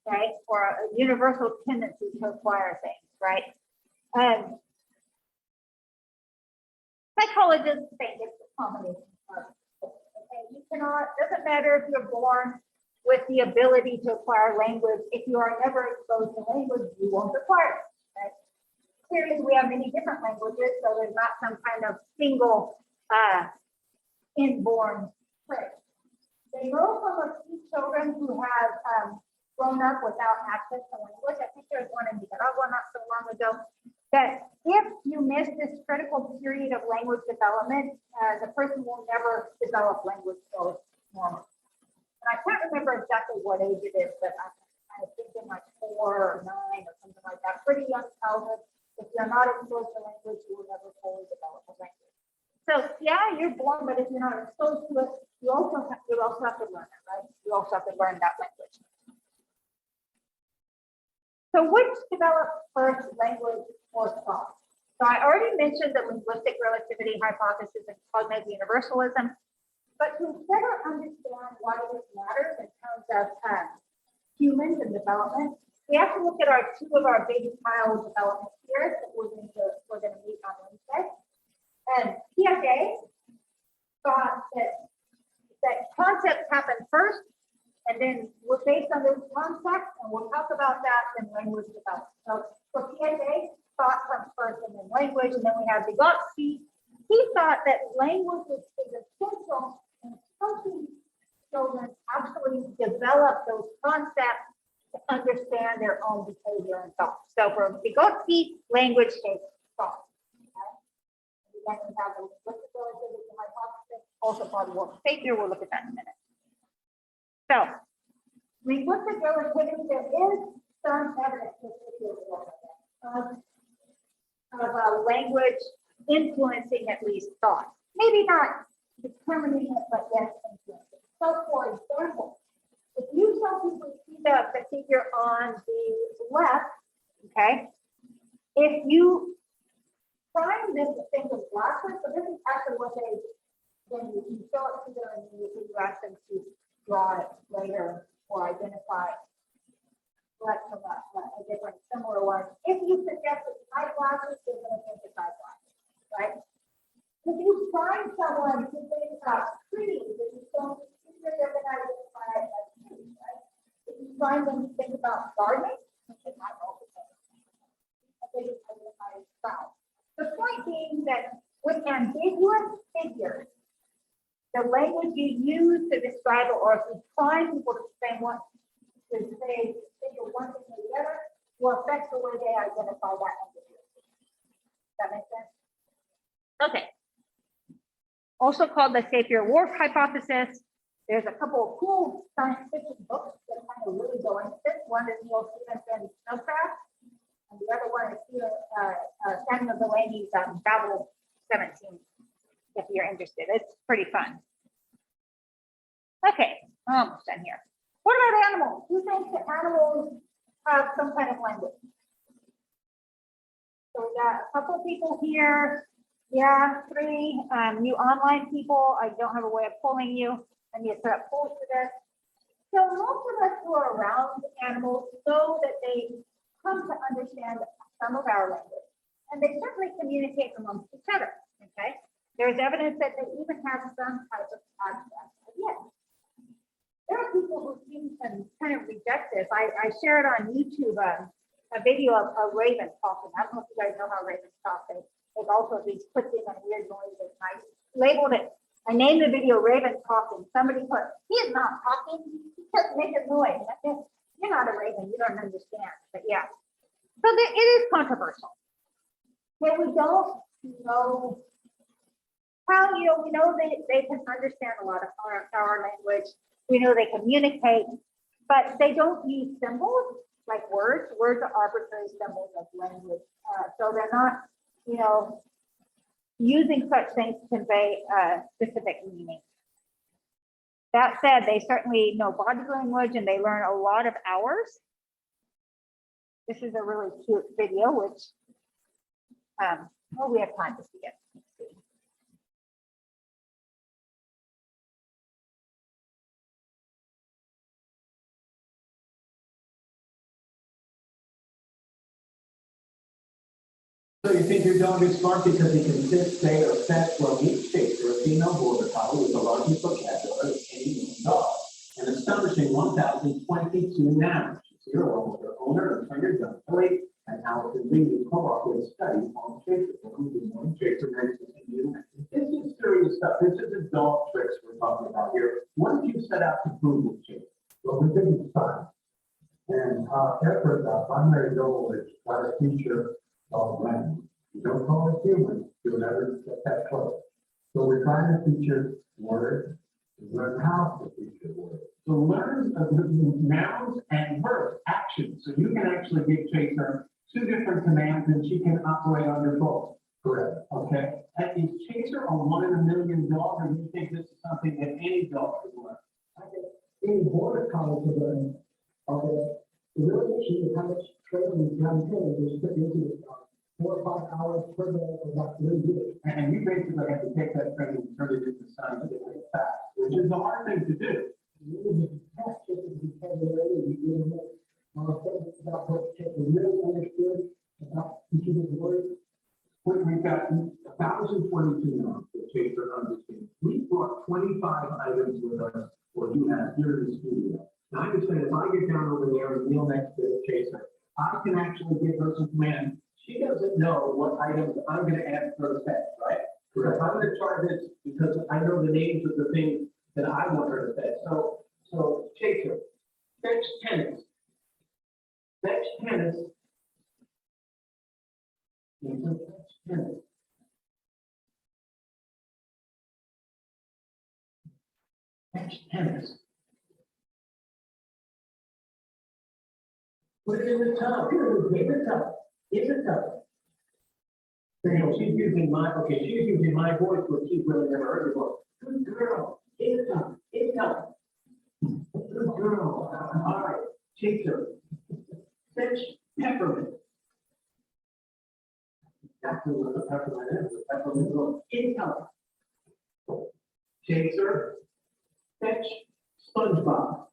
Okay, or a universal tendency to acquire things, right? Psychologists think it's a combination of, okay, you cannot, doesn't matter if you're born with the ability to acquire language, if you are never exposed to language, you won't acquire it. Right? Clearly, we have many different languages, so there's not some kind of single inborn trait. They know from a few children who have grown up without access to language. I think there's one in Nicaragua not so long ago, that if you miss this critical period of language development, the person will never develop language skills normally. And I can't remember exactly what age it is, but I think in like 4 or 9 or something like that, pretty young childhood. If you're not exposed to language, you will never fully develop a language. So yeah, you're born, but if you're not exposed to it, you also have to learn it, right? You also have to learn that language. So which developed first, language or thought? So I already mentioned the linguistic relativity hypothesis and cognitive universalism, but to better understand why this matters in terms of humans and development, we have to look at two of our big child development spheres that we're going to meet on Wednesday. And Piaget thought that concepts happen first, and then we're based on those concepts, and we'll talk about that in language development. So for Piaget, thought comes first and then language, and then we have Vygotsky. He thought that language is essential in helping children actually develop those concepts to understand their own behavior and thoughts. So for Vygotsky, language shapes thought. Okay? And then we have the linguistic relativity hypothesis, also part of what Sapir. We'll look at that in a minute. So, linguistic relativity, there is some evidence of language influencing at least thought. Maybe not determining it, but yes, influencing. So, for example, if you tell people see the figure on the left, okay, if you try this thing with glasses, so this is actually what they, when you show it to them and you ask them to draw it later or identify a different similar one. If you suggest eyeglasses, they're going to think it's eyeglasses, right? If you find someone who thinks about trees, if you don't think they're going to identify it as trees, right? If you find them to think about gardening, they might also think they just identify as flowers. The point being that with ambiguous figures, the language you use to describe it, or if you find people to say one thing or the other, will affect the way they identify that ambiguity. Does that make sense? Okay. Also called the Sapir-Whorf hypothesis. There's a couple of cool science fiction books that kind of really go into this. One is Neil Stephenson's Snowcraft, and the other one is Samuel Delaney's Babel 17. If you're interested, it's pretty fun. Okay, almost done here. What about animals? Who thinks that animals have some kind of language? So we got a couple of people here. Yeah, 3 new online people. I don't have a way of pulling you. I need to set up polls for this. So most of us who are around animals know that they come to understand some of our language, and they certainly communicate amongst each other. Okay. There's evidence that they even have some type of abstract idea. There are people who seem to kind of reject this. I shared on YouTube a video of a raven talking. I don't know if you guys know how ravens talk. There's also these clicking and weird noises. I labeled it. I named the video Raven Talking. Somebody put, he is not talking. He just makes a noise. You're not a raven. You don't understand. But yeah. So it is controversial. But we don't know how, we know they can understand a lot of our language. We know they communicate, but they don't use symbols like words. Words are arbitrary symbols of language. So they're not you know, using such things to convey a specific meaning. That said, they certainly know body language and they learn a lot of hours. This is a really cute video, which, well, we have time to see it. Let's see. So you think your dog is smart because he can sit, stay, or fetch? Well, each chaser, a female border collie with the largest vocabulary of any human dog, an astonishing 1,022 nouns. Zero with their owner and trainer John Kelly and Allison Reed co-authored a study on chasers. One chaser mentions in you. This is serious stuff. This isn't dog tricks we're talking about here. What did you set out to prove with chasers? Well, we didn't start. And our effort, our primary goal is to try to feature dog language. You don't call it human, you'll never get that close. So we're trying to feature words, learn how to feature words. So learn nouns and verbs, actions. So you can actually give Chaser 2 different commands and she can operate under both. Correct. Okay. And is Chaser a 1 in a million dog, or do you think this is something that any dog could learn? I think any border collie could learn. Okay. The real issue is how much training John Kelly is put into this dog. 4 or 5 hours per day for about 3 years. And you basically have to take that training and turn it into science fast, which is a hard thing to do. You really have to vocabulary, you really make things about what you really understood about each of these words. We've got 1,022 nouns that Chaser understands. We brought 25 items with us, or you have here in the studio. Now I understand if I get down over there and kneel next to Chaser, I can actually give her some commands. She doesn't know what items I'm going to ask her to fetch, right? Because I'm going to try this because I know the names of the things that I want her to fetch. So Chaser, fetch tennis. Fetch tennis. Chaser, fetch tennis. Fetch tennis. Put it in the tub. In the tub. In the tub. You know, she's using my voice, but she's really never heard the voice. Good girl. In the tub. In the tub. Good girl. All right. Chaser. Fetch peppermint. Exactly what the peppermint is. The peppermint goes in the tub. Chaser. Fetch SpongeBob.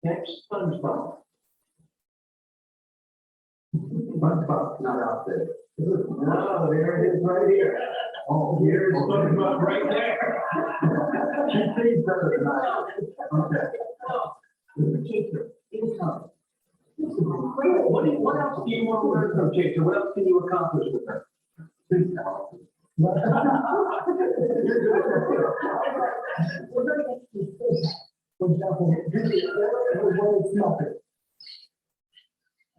Fetch SpongeBob. SpongeBob's not out there. No, there it is right here. Oh, here's SpongeBob right there. She sees better than I do. Okay. Chaser, income. This is incredible. What else do you want to learn from Chaser? What else can you accomplish with her? Please tell us. You're good at that. We're going to get to this. For example, this is every nothing.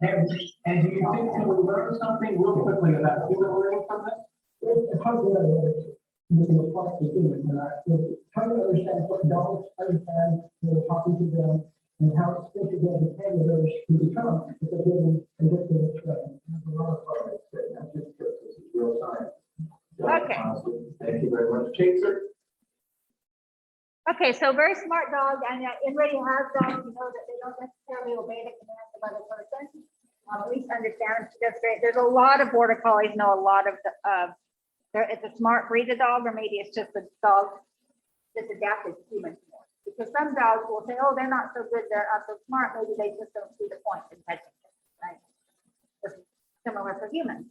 And do you think can we learn something real quickly about human learning from this? It's hard to learn you can apply to humans, and trying to understand what dogs understand when we're talking to them and how expensive their vocabulary can become if they're given a different training. There's a lot of progress there. That's just good. This is real science. Okay. Thank you very much, Chaser. Okay, so very smart dog, and anybody who has dogs, you know that they don't necessarily obey the commands of other person. At least understand that's great. There's a lot of border collies know a lot of it's a smart breed of dog, or maybe it's just a dog that's adapted to humans more. Because some dogs will say, oh, they're not so good, they're not so smart. Maybe they just don't see the point in catching them, right? It's similar for humans.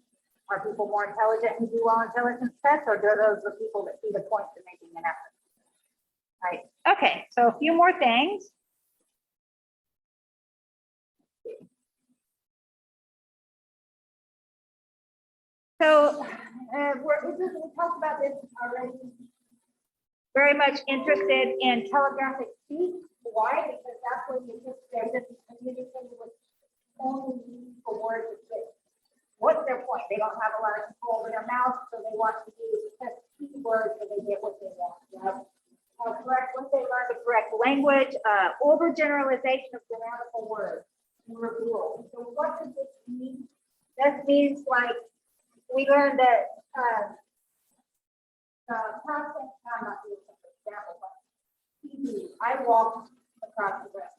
Are people more intelligent and do well intelligence tests, or are those the people that see the point in making an effort? Right. Okay, so a few more things. So we talked about this already. Very much interested in telegraphic speech. Why? Because that's what they're just communicating with only meaningful words of speech. What's their point? They don't have a lot of control over their mouth, so they want to use just keywords so they get what they want. Right? Correct. Once they learn the correct language, overgeneralization of grammatical words and reveal. So what does this mean? This means like, we learned that, past tense, I'm not doing an example, but TV, I walked across the road.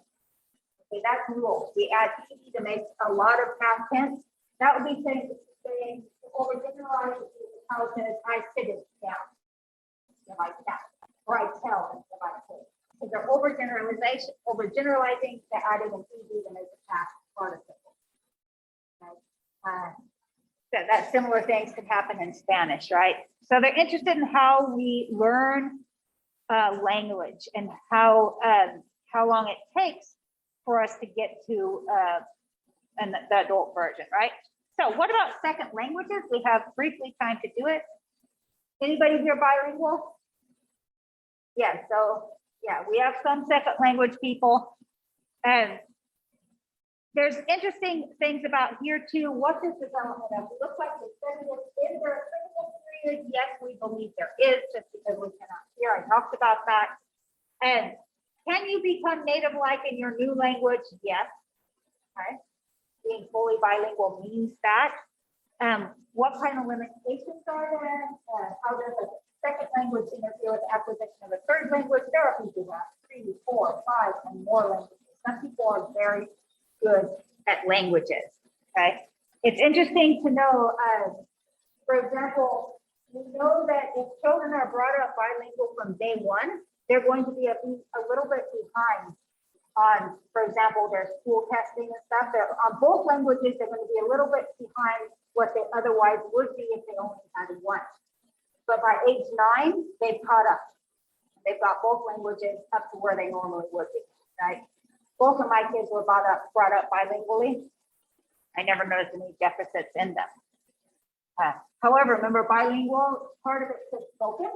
Okay, that's rule. We add TV to make a lot of past tense. That would be saying overgeneralize the how it says I sit it down. If I sat, or I tell if I sit. Because they're overgeneralizing, they're adding an ED to make the past participle. Okay. So that similar things could happen in Spanish, right? So they're interested in how we learn language and how long it takes for us to get to the adult version, right? So what about second languages? We have briefly time to do it. Anybody here bilingual? Yeah, so yeah, we have some second language people. And there's interesting things about here too. What does development of? It looks like the sedative, is there a critical period? Yes, we believe there is, just because we cannot hear. I talked about that. And can you become native-like in your new language? Yes. Okay. Being fully bilingual means that. What kind of limitations are there? How does a second language interfere with the acquisition of a third language? There are people who have 3, 4, 5, and more languages. Some people are very good at languages. Okay. It's interesting to know, for example, we know that if children are brought up bilingual from day one, they're going to be a little bit behind on, for example, their school testing and stuff. They're on both languages, they're going to be a little bit behind what they otherwise would be if they only had one. But by age 9, they've caught up. They've got both languages up to where they normally would be, right? Both of my kids were brought up bilingually. I never noticed any deficits in them. However, remember, bilingual, part of it is spoken.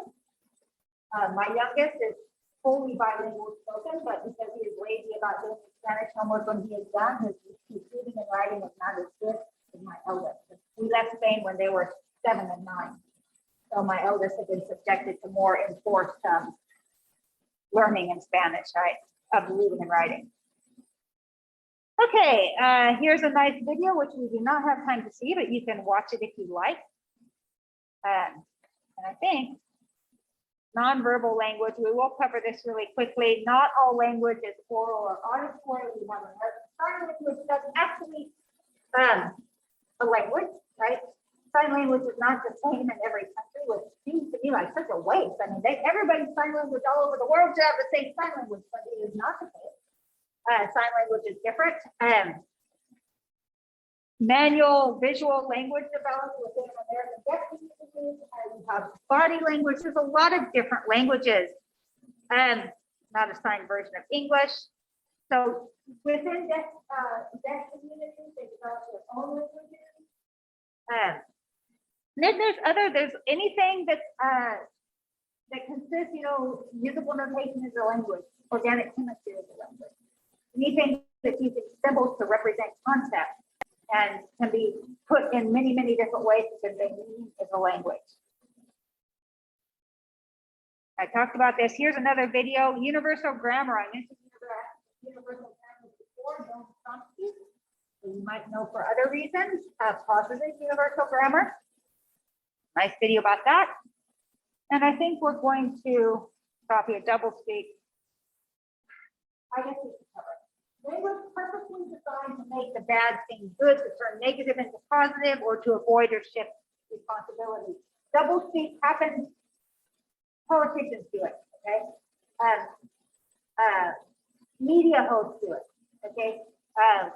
My youngest is fully bilingual spoken, but because he is lazy about doing Spanish homework when he is done, his reading and writing is not as good as my eldest. We left Spain when they were 7 and 9. So my eldest had been subjected to more enforced learning in Spanish, right, of reading and writing. Okay, here's a nice video, which we do not have time to see, but you can watch it if you like. And I think nonverbal language, we will cover this really quickly. Not all language is oral or auditory. We have sign language that's actually a language, right? Sign language is not the same in every country, which seems to be like such a waste. I mean, everybody's sign language all over the world to have the same sign language, but it is not the case. Sign language is different. Manual visual language developed within American Deaf Community. We have body language. There's a lot of different languages. Not a signed version of English. So within deaf communities, they develop their own languages. Then there's anything that consists, usable notation is a language. Organic chemistry is a language. Anything that uses symbols to represent concepts and can be put in many, many different ways to convey meaning is a language. I talked about this. Here's another video, universal grammar. I mentioned universal grammar before, no Chomsky. You might know for other reasons, positive universal grammar. Nice video about that. And I think we're going to copy a double speak. I guess we should cover it. They were purposely designed to make the bad thing good, to turn negative into positive, or to avoid or shift responsibility. Double speak happens, politicians do it, okay? Media hosts do it, okay?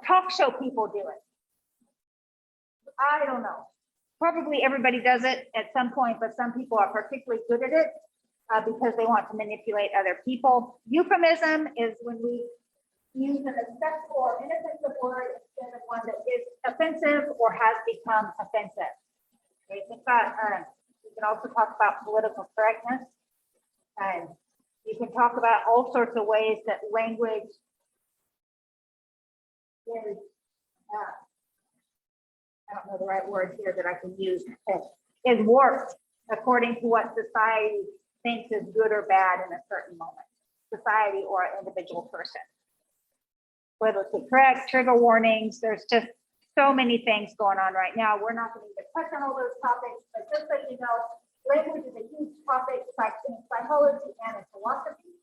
Talk show people do it. I don't know. Probably everybody does it at some point, but some people are particularly good at it because they want to manipulate other people. Euphemism is when we use an acceptable or inoffensive word instead of one that is offensive or has become offensive. Okay, think about, you can also talk about political correctness. And you can talk about all sorts of ways that language is, I don't know the right word here that I can use, is warped according to what society thinks is good or bad in a certain moment, society or an individual person. Politically correct, trigger warnings, there's just so many things going on right now. We're not going to even touch on all those topics, but just so you know, language is a huge topic in psychology and in philosophy.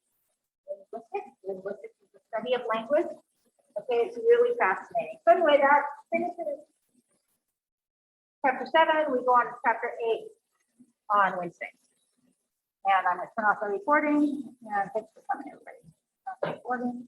Linguistics is the study of language. Okay, it's really fascinating. So anyway, that finishes chapter 7. We go on to chapter 8 on Wednesday. And I'm going to turn off the recording. And thanks for coming, everybody. Stop the recording.